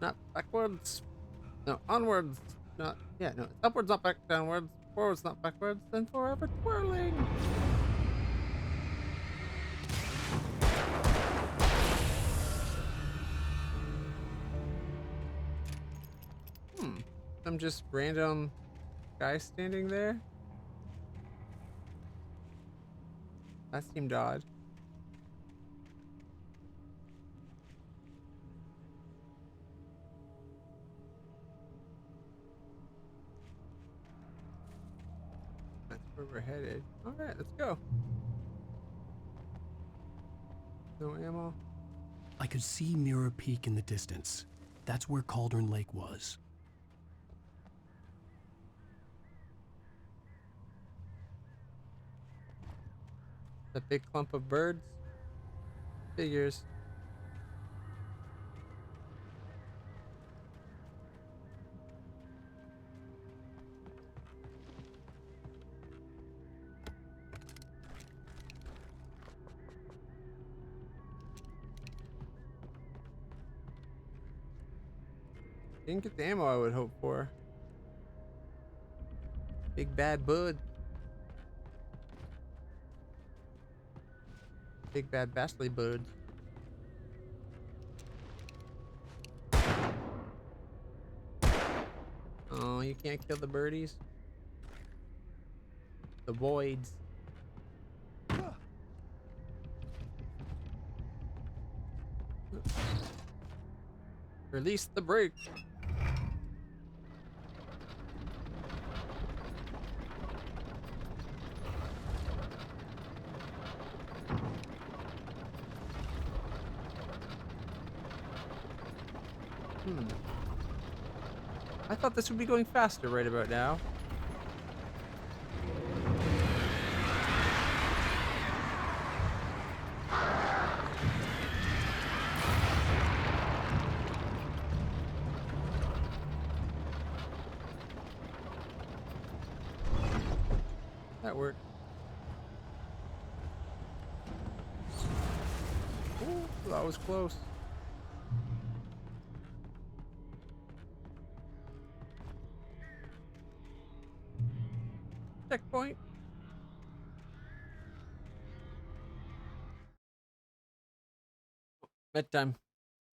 [SPEAKER 1] Not backwards. No, onwards. Not. Yeah, no. Upwards, not back. Downwards. Forwards, not backwards. Then forever twirling. Some just random guy standing there. That seemed odd. That's where we're headed. All right, let's go. No ammo.
[SPEAKER 2] I could see Mirror Peak in the distance. That's where Cauldron Lake was.
[SPEAKER 1] A big clump of birds. Figures. Didn't get the ammo I would hope for. Big bad bud. Big bad Bastley bird. Oh, you can't kill the birdies. The voids. Release the brake. I thought this would be going faster right about now. That worked. Ooh, that was close. Checkpoint. Bedtime.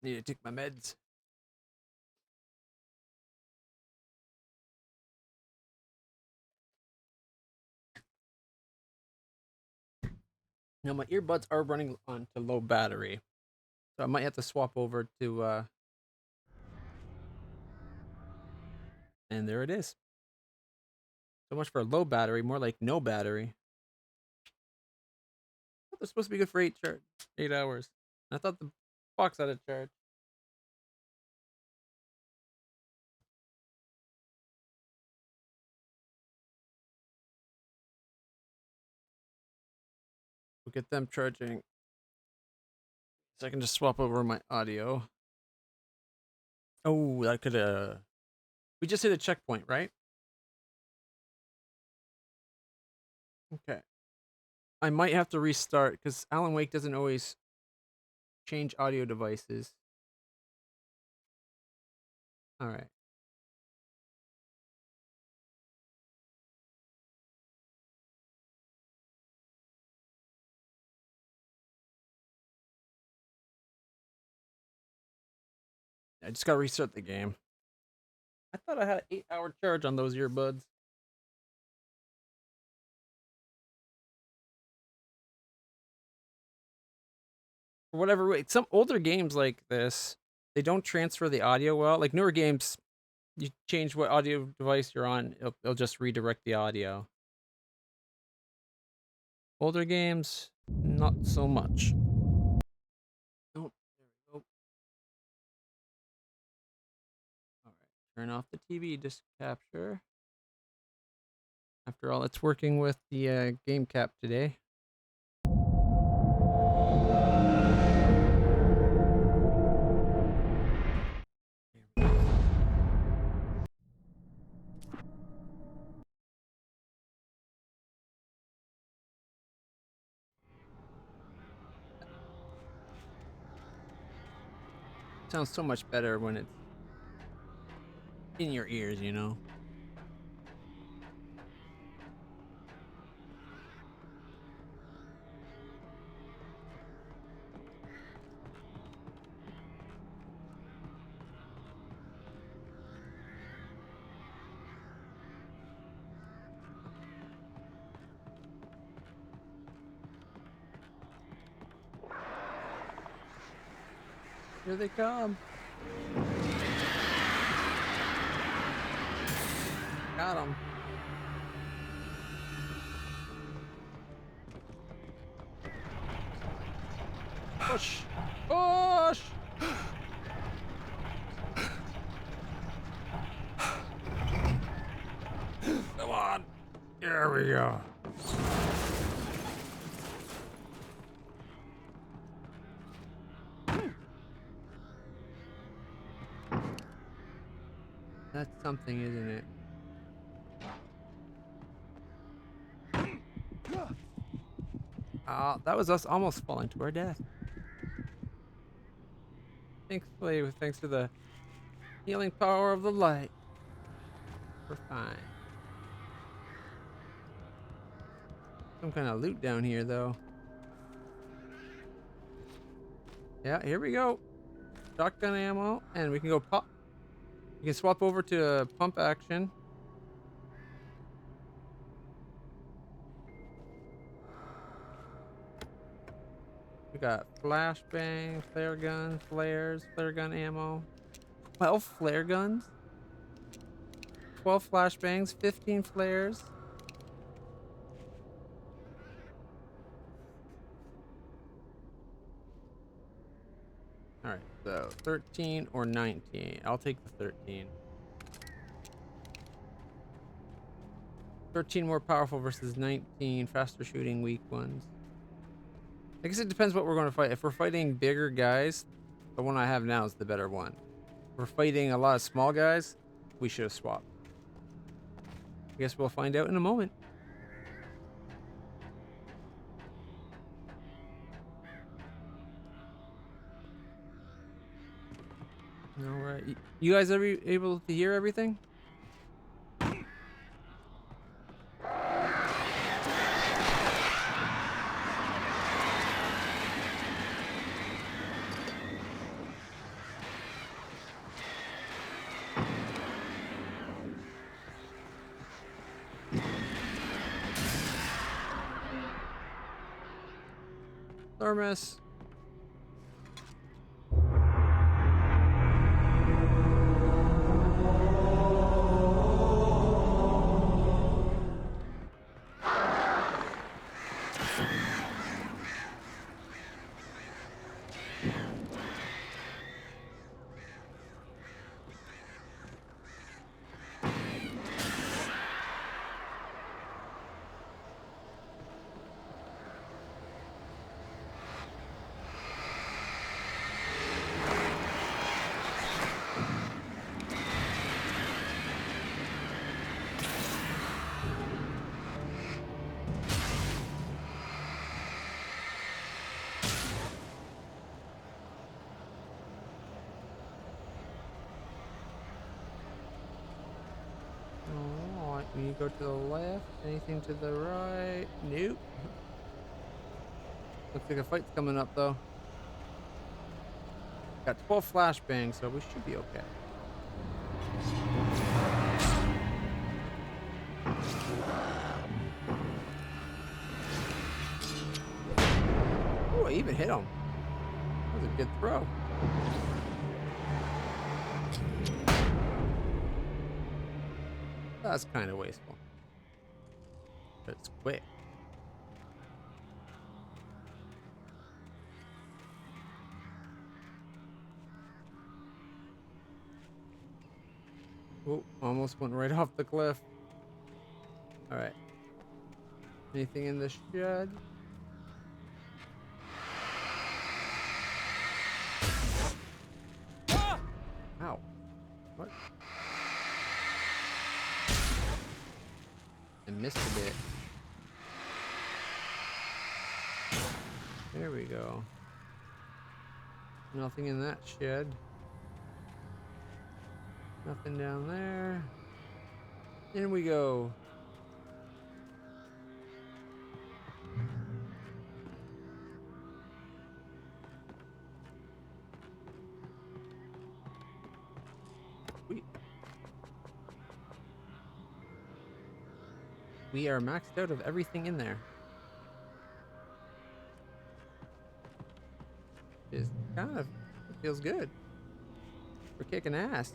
[SPEAKER 1] Need to take my meds. Now my earbuds are running on to low battery, so I might have to swap over to. And there it is. So much for low battery, more like no battery. They're supposed to be good for 8 hours. I thought the box had a charge. We'll get them charging. So I can just swap over my audio. Oh, that could we just hit a checkpoint, right? Okay. I might have to restart because Alan Wake doesn't always change audio devices. All right. I just gotta restart the game. I thought I had an 8-hour charge on those earbuds. For whatever way, some older games like this, they don't transfer the audio well. Like newer games, you change what audio device you're on, it'll just redirect the audio. Older games, not so much. Oh, there we go. All right, turn off the TV disc capture. After all, it's working with the game cap today. Sounds so much better when it's in your ears, you know? Here they come. Got him. Push. Push. Come on. There we go. That's something, isn't it? That was us almost falling to our death. Thankfully, thanks to the healing power of the light, we're fine. Some kind of loot down here, though. Yeah, here we go. Shotgun ammo, and we can go pop. You can swap over to pump action. We got flashbang, flare gun, flares, flare gun ammo. 12 flare guns. 12 flashbangs, 15 flares. All right, so 13 or 19. I'll take the 13. 13 more powerful versus 19 faster shooting weak ones. I guess it depends what we're going to fight. If we're fighting bigger guys, the one I have now is the better one. If we're fighting a lot of small guys, we should have swapped. I guess we'll find out in a moment. All right. You guys ever able to hear everything? Thermos. Alright, when you go to the left, anything to the right? Nope. Looks like a fight's coming up though. Got 12 flashbangs, so we should be okay. Oh, I even hit him. That was a good throw. That's kind of wasteful. But it's quick. Oh, almost went right off the cliff. Alright. Anything in the shed? Ow. What? I missed a bit. There we go. Nothing in that shed. Nothing down there. In we go. We are maxed out of everything in there. It feels good. We're kicking ass.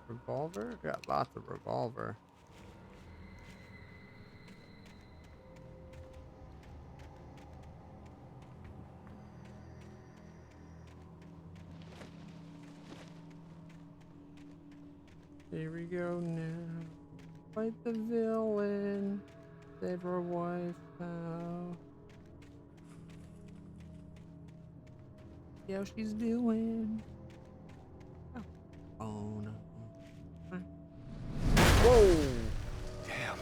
[SPEAKER 1] Revolver? Got lots of revolver. Here we go now. Fight the villain. Save her wife now. See how she's doing. Oh no. Whoa! Damn.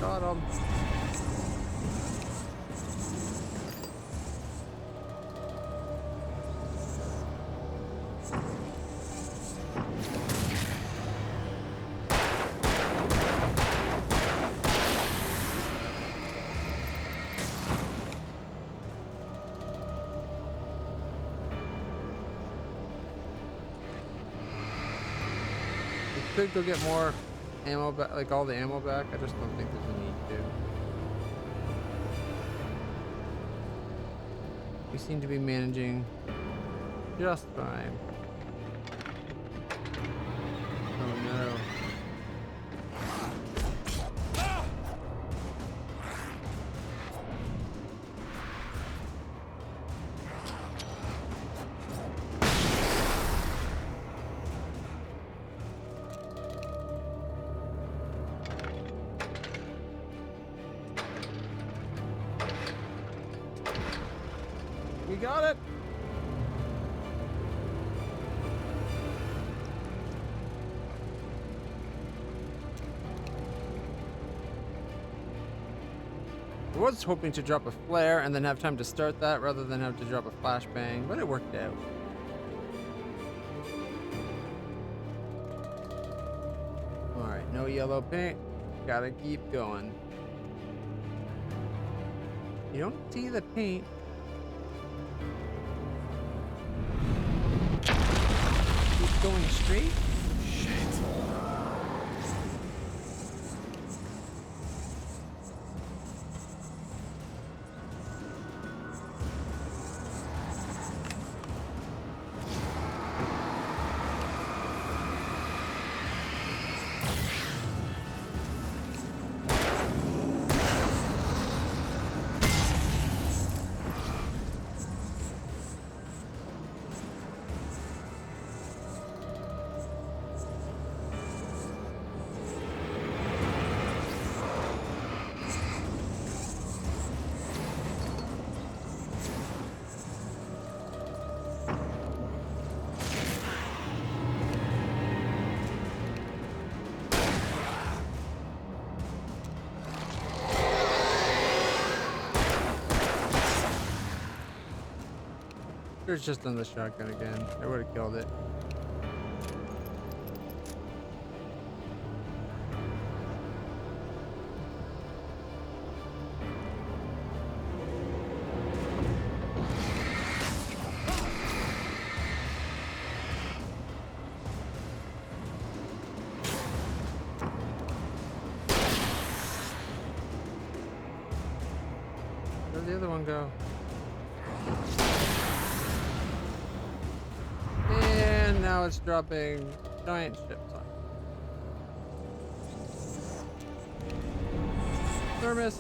[SPEAKER 1] Shot him. We could go get more ammo back, like all the ammo back. I just don't think there's a need to. We seem to be managing just fine. Oh no. We got it. I was hoping to drop a flare and then have time to start that rather than have to drop a flashbang, but it worked out. Alright, no yellow paint. Gotta keep going. You don't see the paint. Keep going straight. Should've just done the shotgun again. I would have killed it. Where'd the other one go? And now it's dropping giant ships on. Thermos.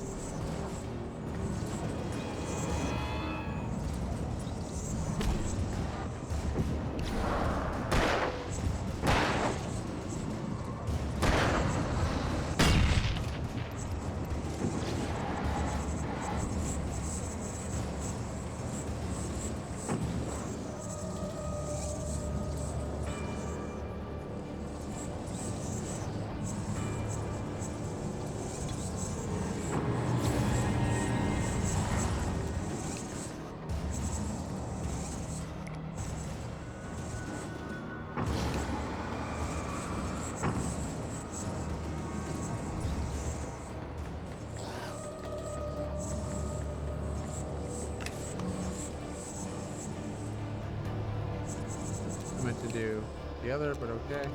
[SPEAKER 1] I meant to do the other, but okay.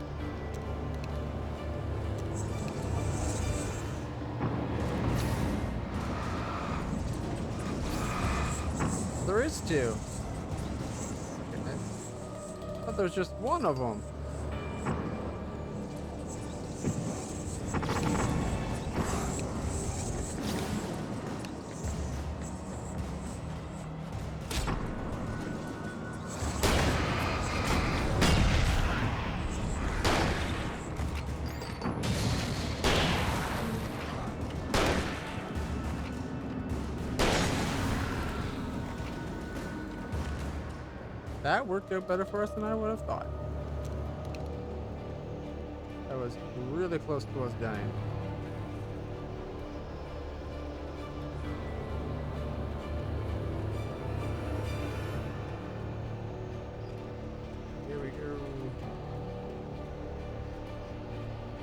[SPEAKER 1] There is two. I thought there was just one of them. That worked out better for us than I would have thought. That was really close to us dying. Here we go.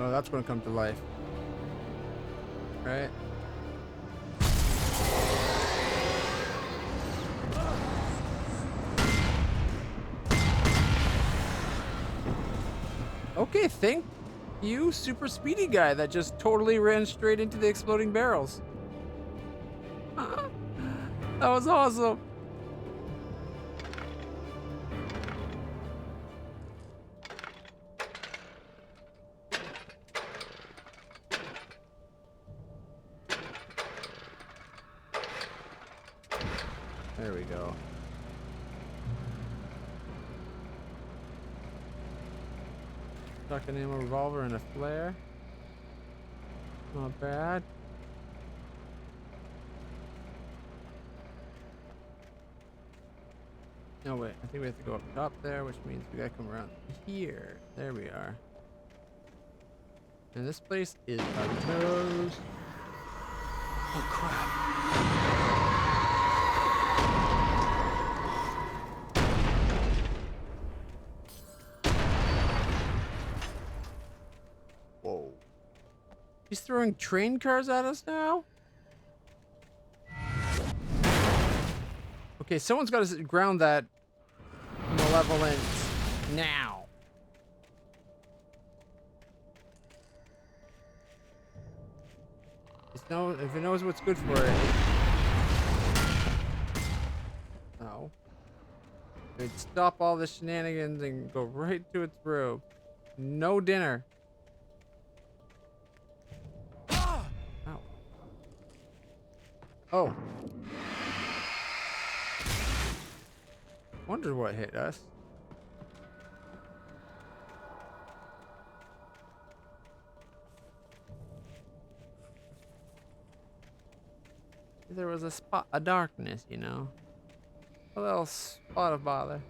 [SPEAKER 1] Oh, that's going to come to life. Right? Okay, thank you, super speedy guy that just totally ran straight into the exploding barrels. That was awesome. There we go. Shotgun ammo, revolver, and a flare. Not bad. No, wait. I think we have to go up top there, which means we gotta come around here. There we are. And this place is a nose.
[SPEAKER 2] Oh, crap.
[SPEAKER 1] Whoa. He's throwing train cars at us now? Okay, someone's got to ground that malevolence now. If it knows what's good for it. No. It'd stop all the shenanigans and go right to its robe. No dinner. Ow. Oh. Wonder what hit us. There was a spot of darkness, you know. A little spot of bother.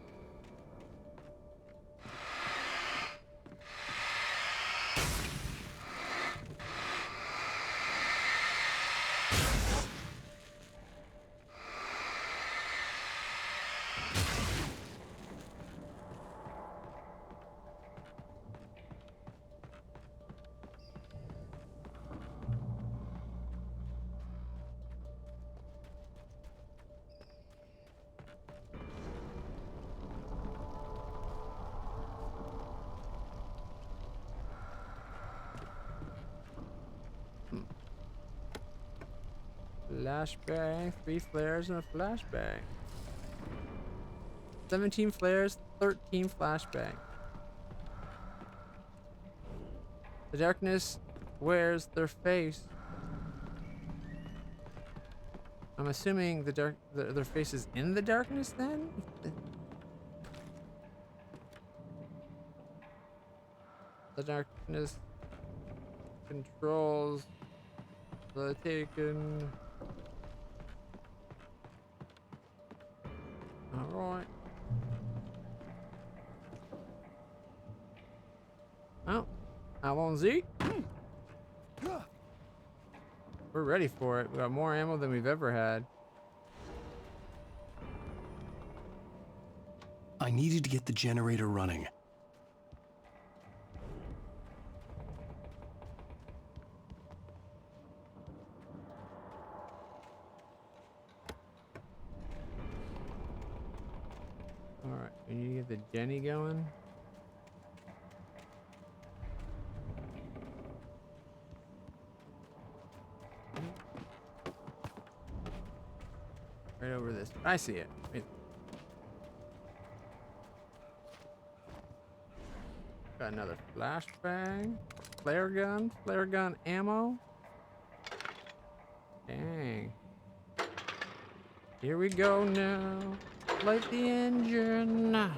[SPEAKER 1] Flashbang, 3 flares and a flashbang. 17 flares, 13 flashbang. The darkness wears their face. I'm assuming their face is in the darkness then? The darkness controls the taken. Alright. Oh, allons-y. We're ready for it. We got more ammo than we've ever had.
[SPEAKER 2] I needed to get the generator running.
[SPEAKER 1] Alright, we need to get the Jenny going. Right over this. I see it. Wait. Got another flashbang. Flare gun ammo. Dang. Here we go now. Light the engine.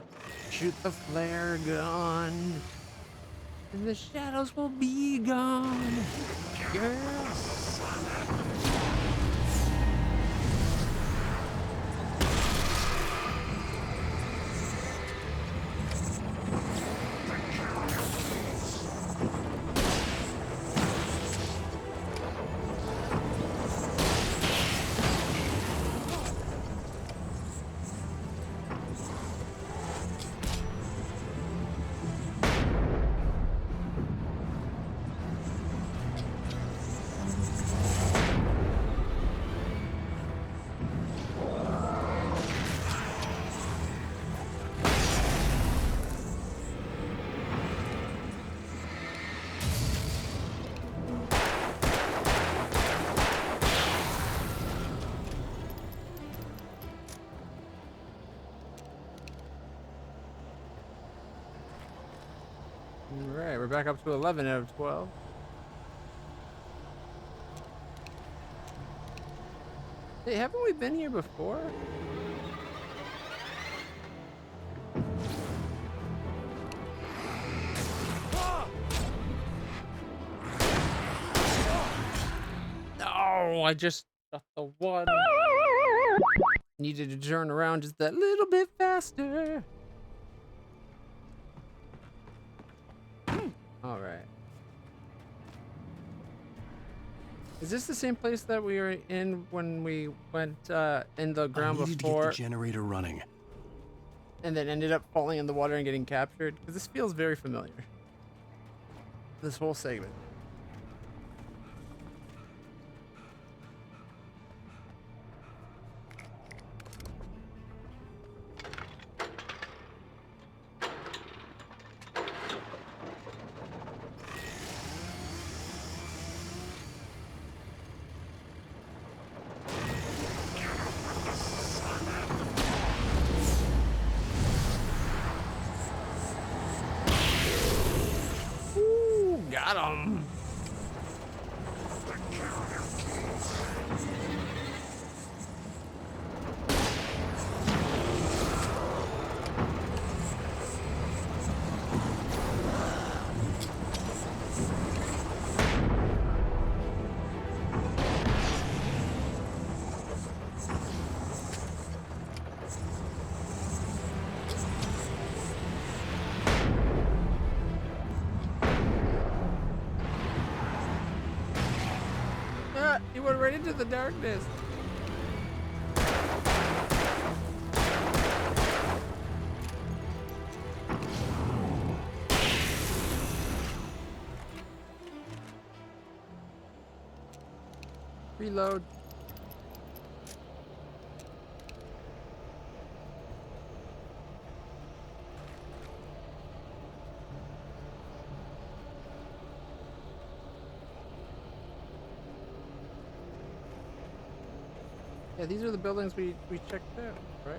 [SPEAKER 1] Shoot the flare gun. And the shadows will be gone. Yes. Alright, we're back up to 11 out of 12. Hey, haven't we been here before? No, I just got the one. Needed to turn around just that little bit faster. All right. Is this the same place that we were in when we went in the ground
[SPEAKER 2] I needed
[SPEAKER 1] before?
[SPEAKER 2] to get the generator running.
[SPEAKER 1] And then ended up falling in the water and getting captured? Because this feels very familiar. This whole segment. Got him. He went right into the darkness. Reload. Yeah, these are the buildings we checked out, right?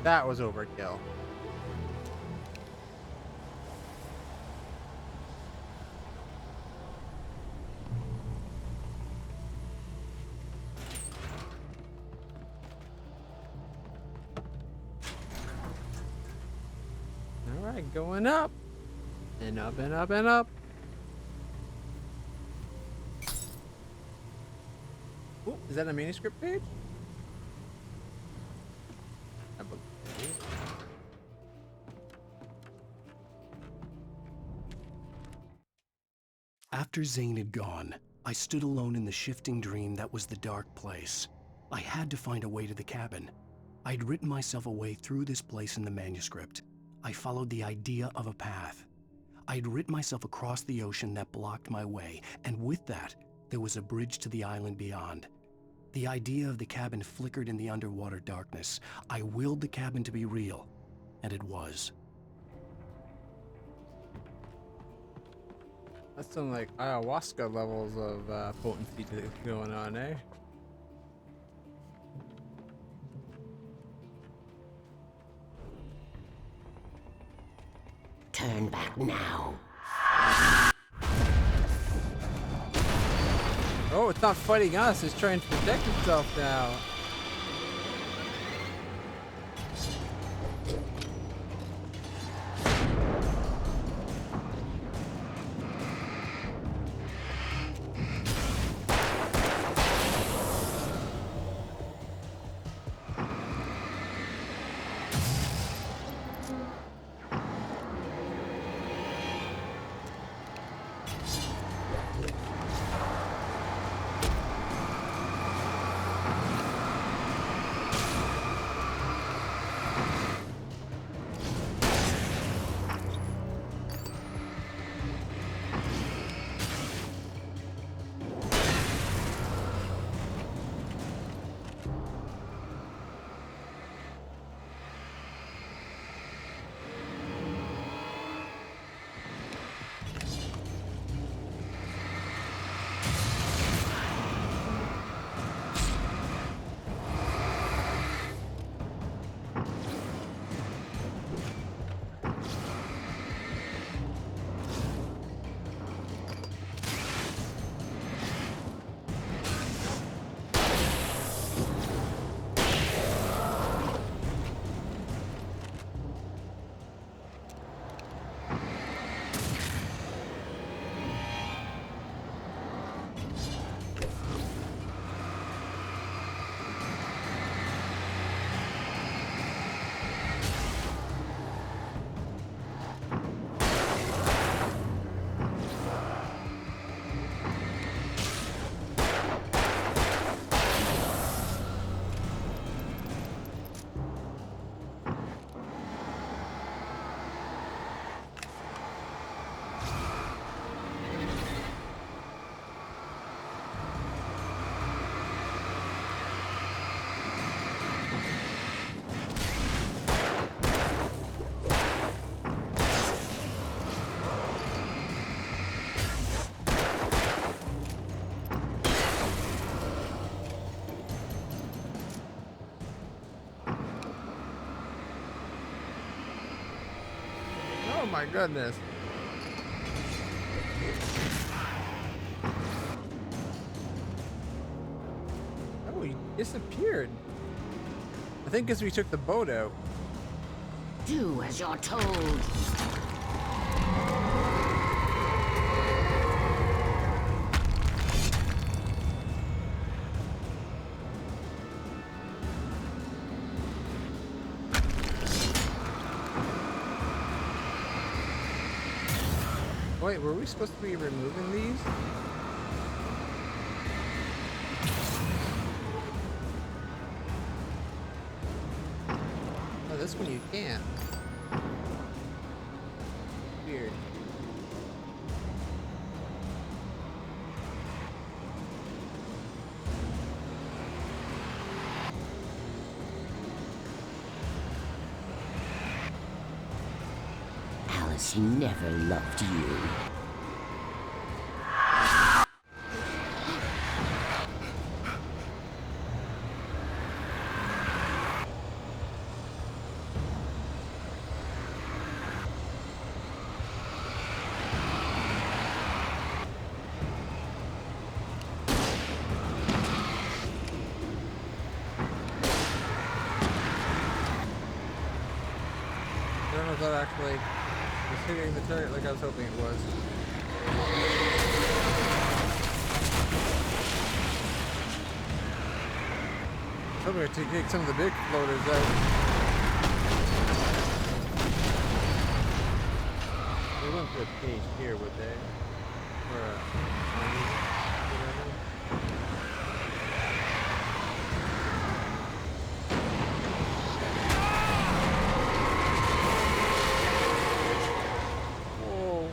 [SPEAKER 1] That was overkill. All right, going up and up and up and up. Ooh, is that a manuscript page? I believe.
[SPEAKER 2] After Zane had gone, I stood alone in the shifting dream that was the dark place. I had to find a way to the cabin. I'd written myself a way through this place in the manuscript. I followed the idea of a path. I'd written myself across the ocean that blocked my way, and with that, there was a bridge to the island beyond. The idea of the cabin flickered in the underwater darkness. I willed the cabin to be real, and it was.
[SPEAKER 1] That's some like ayahuasca levels of potency going on, eh?
[SPEAKER 12] Turn back now.
[SPEAKER 1] Oh, it's not fighting us. It's trying to protect itself now. my goodness. Oh, he disappeared. I think because we took the boat out.
[SPEAKER 12] Do as you're told.
[SPEAKER 1] Wait, were we supposed to be removing these? Oh, this one you can't. Weird.
[SPEAKER 12] Alice never loved you.
[SPEAKER 1] I don't know if that actually was hitting the target like I was hoping it was. I was hoping to take some of the big floaters out. They wouldn't put a page here, would they? Or a whatever. Whoa.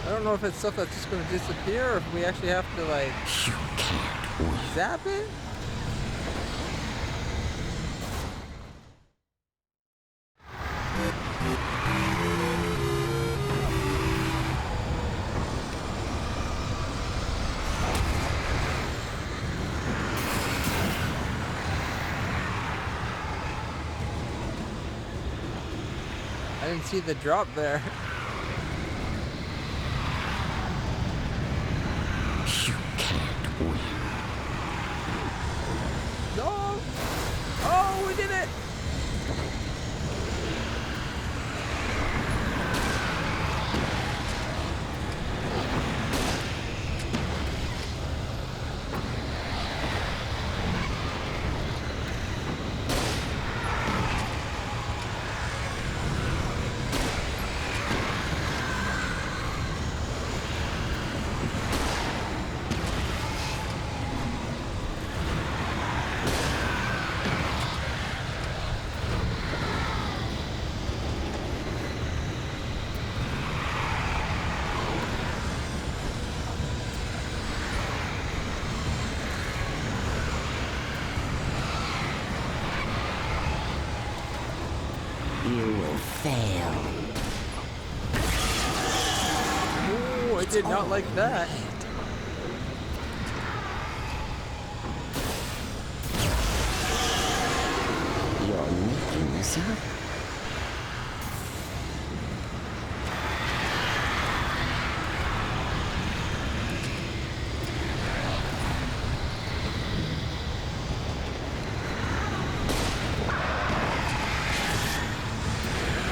[SPEAKER 1] I don't know if it's stuff that's just going to disappear or if we actually have to, like, zap it? I didn't see the drop there. No! Oh, we did it!
[SPEAKER 12] You will fail.
[SPEAKER 1] Ooh, I did not like that.
[SPEAKER 12] You're making this up.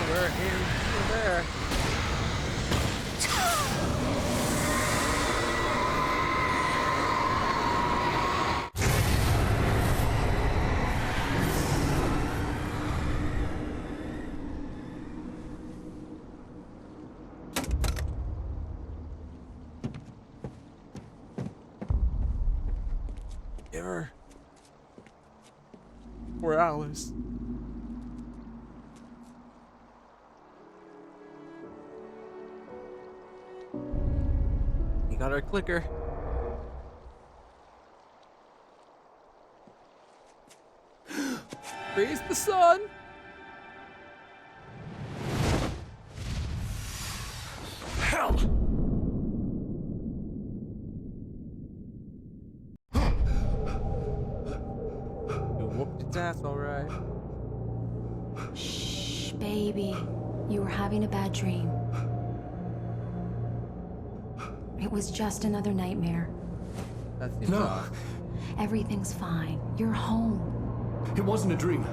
[SPEAKER 1] We're in there. Give her. Or Alice. You got our clicker. Raise the sun.
[SPEAKER 7] Hell!
[SPEAKER 1] You whooped its ass, alright.
[SPEAKER 10] Shh, baby. You were having a bad dream. It was just another nightmare.
[SPEAKER 1] That seems
[SPEAKER 7] No.
[SPEAKER 1] off.
[SPEAKER 10] Everything's fine. You're home.
[SPEAKER 7] It wasn't a dream.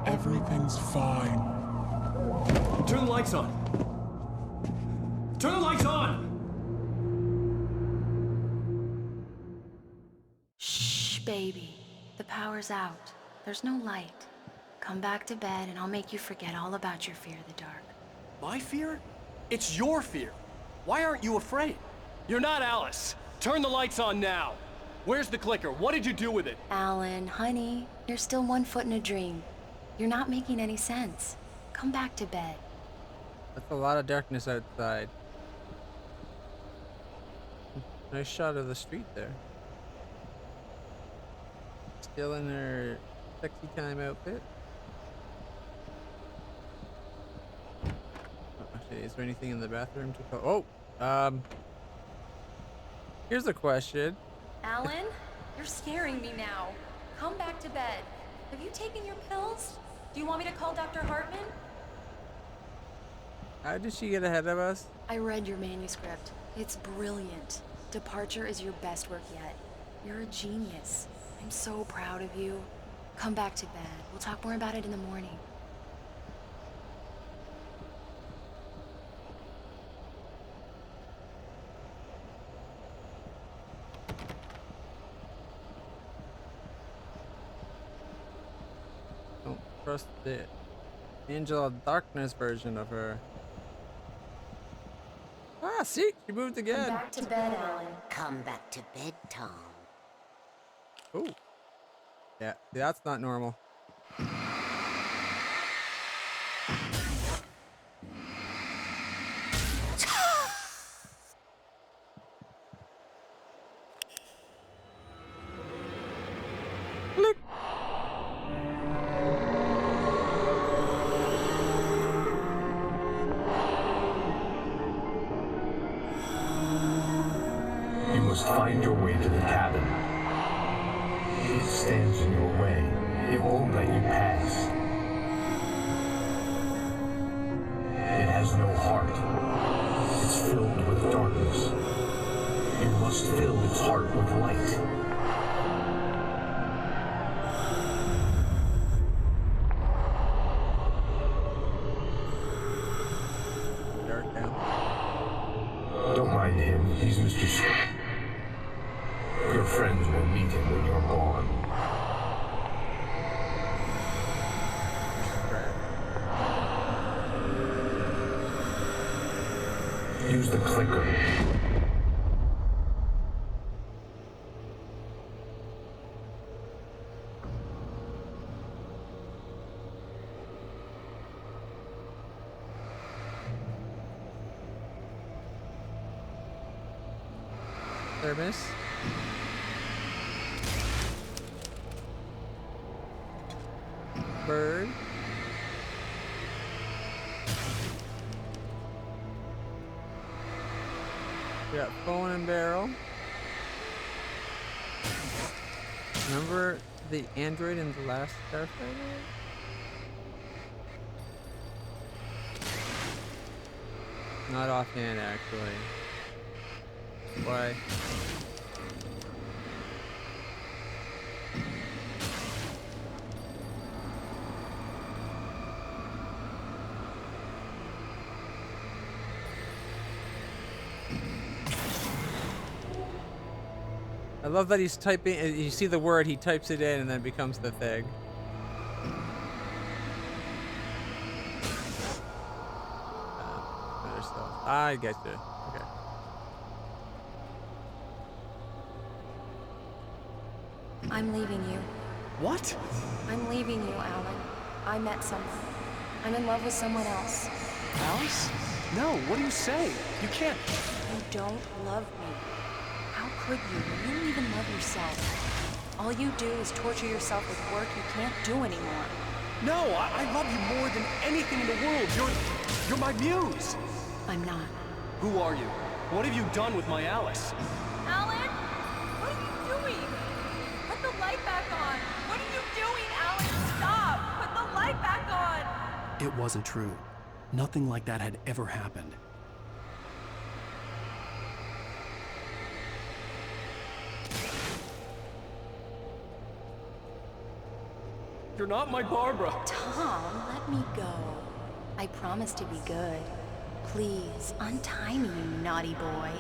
[SPEAKER 13] Everything's fine.
[SPEAKER 7] Turn the lights on. Turn the lights on!
[SPEAKER 10] Shh, baby. The power's out. There's no light. Come back to bed and I'll make you forget all about your fear of the dark.
[SPEAKER 9] My fear? It's your fear. Why aren't you afraid? You're not Alice. Turn the lights on now. Where's the clicker? What did you do with it?
[SPEAKER 10] Alan, honey, you're still 1 foot in a dream. You're not making any sense. Come back to bed.
[SPEAKER 1] That's a lot of darkness outside. Nice shot of the street there. Still in her sexy time outfit. Oh, actually, is there anything in the bathroom to call? Oh, here's a question.
[SPEAKER 10] Alan, you're scaring me now. Come back to bed. Have you taken your pills? Do you want me to call Dr. Hartman?
[SPEAKER 1] How did she get ahead of us?
[SPEAKER 10] I read your manuscript. It's brilliant. Departure is your best work yet. You're a genius. I'm so proud of you. Come back to bed. We'll talk more about it in the morning.
[SPEAKER 1] Don't trust the Angel of Darkness version of her. Ah, see? She moved
[SPEAKER 10] Come
[SPEAKER 1] again.
[SPEAKER 10] back to bed, Alan.
[SPEAKER 12] Come back to bed, Tom.
[SPEAKER 1] Oh. Yeah, see, that's not normal. Click.
[SPEAKER 5] You must find your way to the cabin. It stands in your way. It won't let you pass. It has no heart. It's filled with darkness. You must fill its heart with light.
[SPEAKER 1] Dark down.
[SPEAKER 5] Don't mind him. He's Mr. Your friends will meet him when you're gone. Use the clicker.
[SPEAKER 1] There, miss. Bird. We got phone and barrel. Remember the android in the last Starfighter? Not offhand, actually. Why? I love that he's typing, you see the word, he types it in and then it becomes the thing. Better stuff. I get you. Okay.
[SPEAKER 10] I'm leaving you.
[SPEAKER 4] What?
[SPEAKER 10] I'm leaving you, Alan. I met someone. I'm in love with someone else.
[SPEAKER 4] Alice? No, what do you say? You can't.
[SPEAKER 10] You don't love me. How could you when you don't even love yourself? All you do is torture yourself with work you can't do anymore.
[SPEAKER 4] No, I love you more than anything in the world. You're my muse.
[SPEAKER 10] I'm not.
[SPEAKER 4] Who are you? What have you done with my Alice?
[SPEAKER 10] Alan? What are you doing? Put the light back on! What are you doing, Alan? Stop! Put the light back on!
[SPEAKER 2] It wasn't true. Nothing like that had ever happened.
[SPEAKER 4] You're not my Barbara.
[SPEAKER 10] Tom, let me go. I promise to be good. Please, untie me, you naughty boy.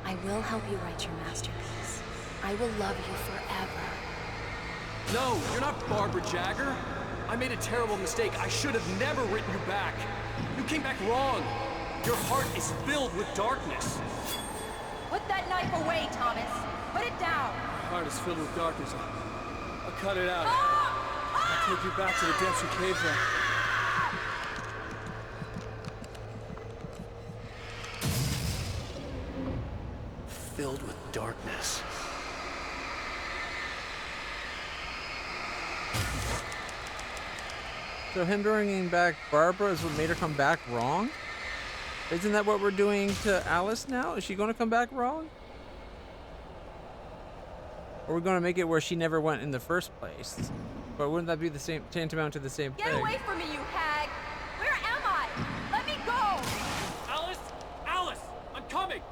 [SPEAKER 10] I will help you write your masterpiece. I will love you forever.
[SPEAKER 4] No, you're not Barbara Jagger. I made a terrible mistake. I should have never written you back. You came back wrong. Your heart is filled with darkness.
[SPEAKER 10] Put that knife away, Thomas. Put it down.
[SPEAKER 4] My heart is filled with darkness. I'll cut it out. I'll take you back to the depths you came from.
[SPEAKER 2] Filled with darkness.
[SPEAKER 1] So him bringing back Barbara is what made her come back wrong? Isn't that what we're doing to Alice now? Is she going to come back wrong? Or are we going to make it where she never went in the first place? But wouldn't that be the same, tantamount to the same thing?
[SPEAKER 10] Get away from me, you hag! Where am I? Let me go!
[SPEAKER 4] Alice! Alice! I'm coming!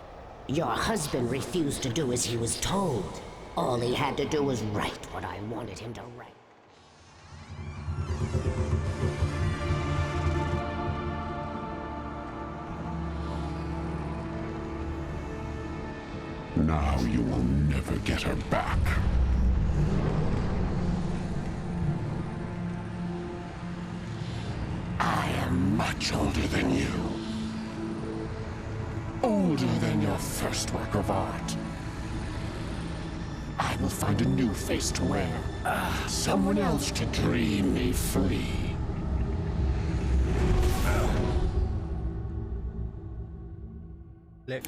[SPEAKER 12] Your husband refused to do as he was told. All he had to do was write what I wanted him to write.
[SPEAKER 13] Now you will never get her back. I am much older than you. Older than your first work of art. I will find a new face to wear. Someone else to dream me free.
[SPEAKER 1] Lick.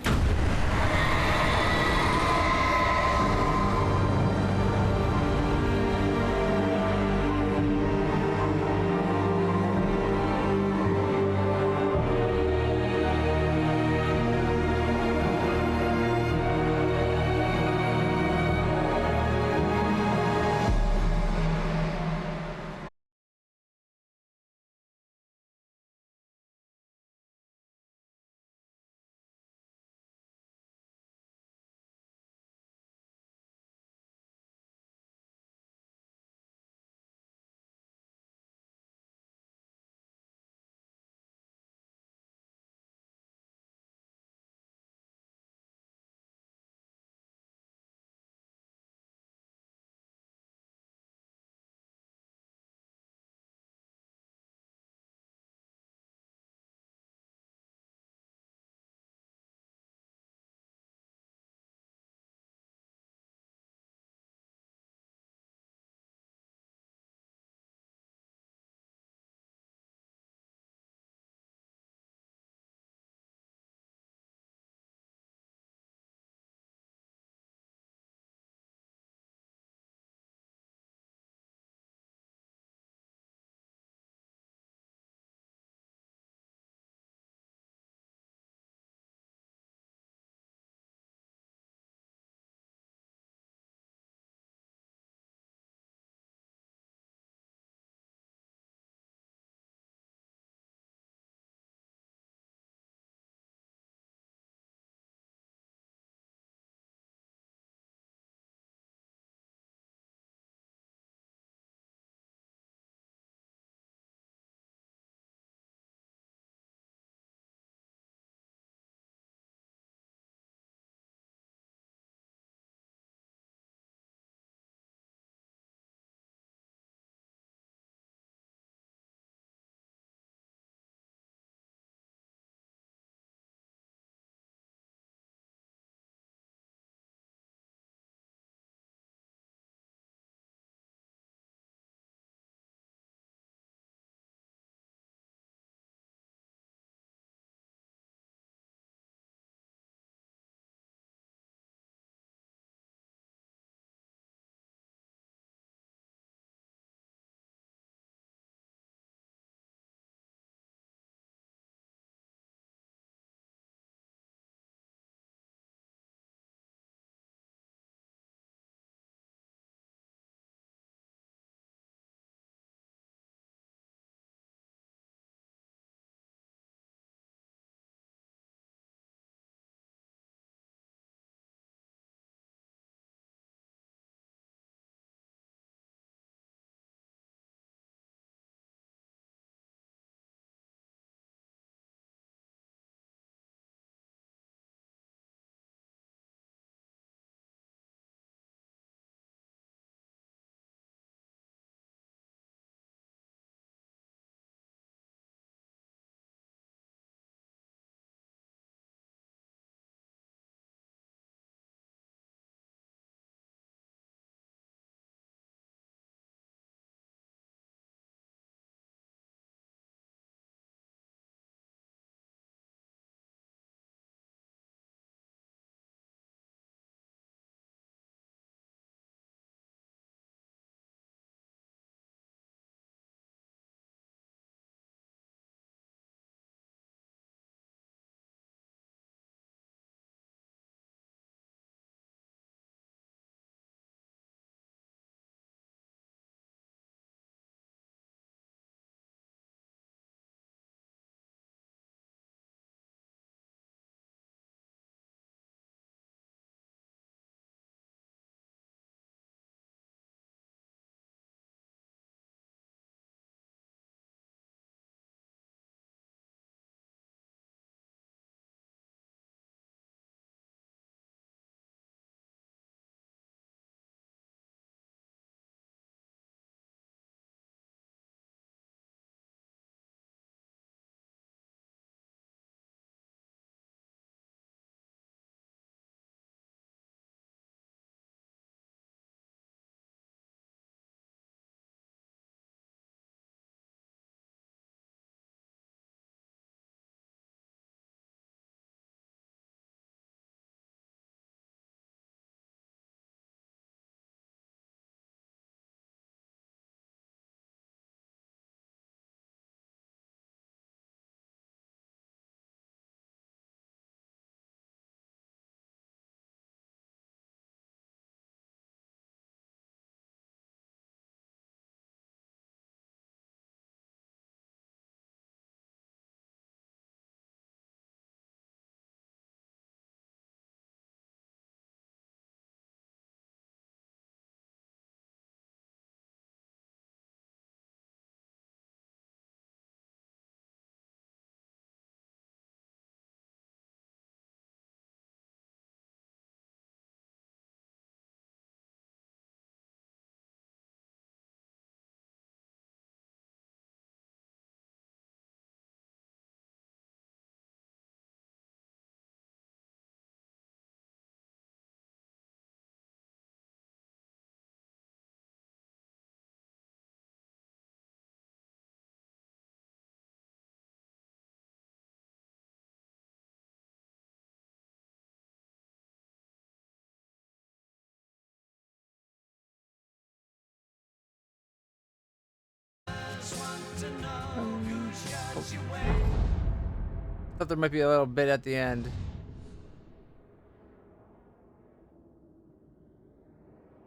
[SPEAKER 1] Thought there might be a little bit at the end.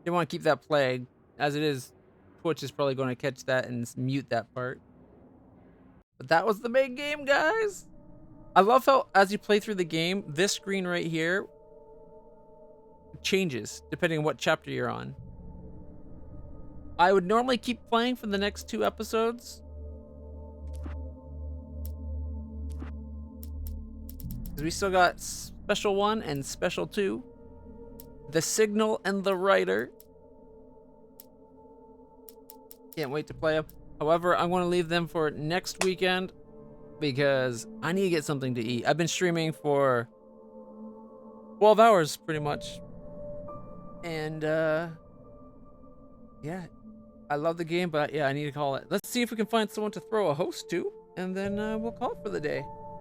[SPEAKER 1] Didn't want to keep that playing. As it is, Twitch is probably going to catch that and mute that part. But that was the main game, guys. I love how, as you play through the game, this screen right here changes depending on what chapter you're on. I would normally keep playing for the next 2 episodes. Because we still got Special 1 and Special 2. The Signal and the Writer. Can't wait to play them. However, I'm going to leave them for next weekend because I need to get something to eat. I've been streaming for 12 hours pretty much. And yeah, I love the game, but yeah, I need to call it. Let's see if we can find someone to throw a host to, and then we'll call it for the day.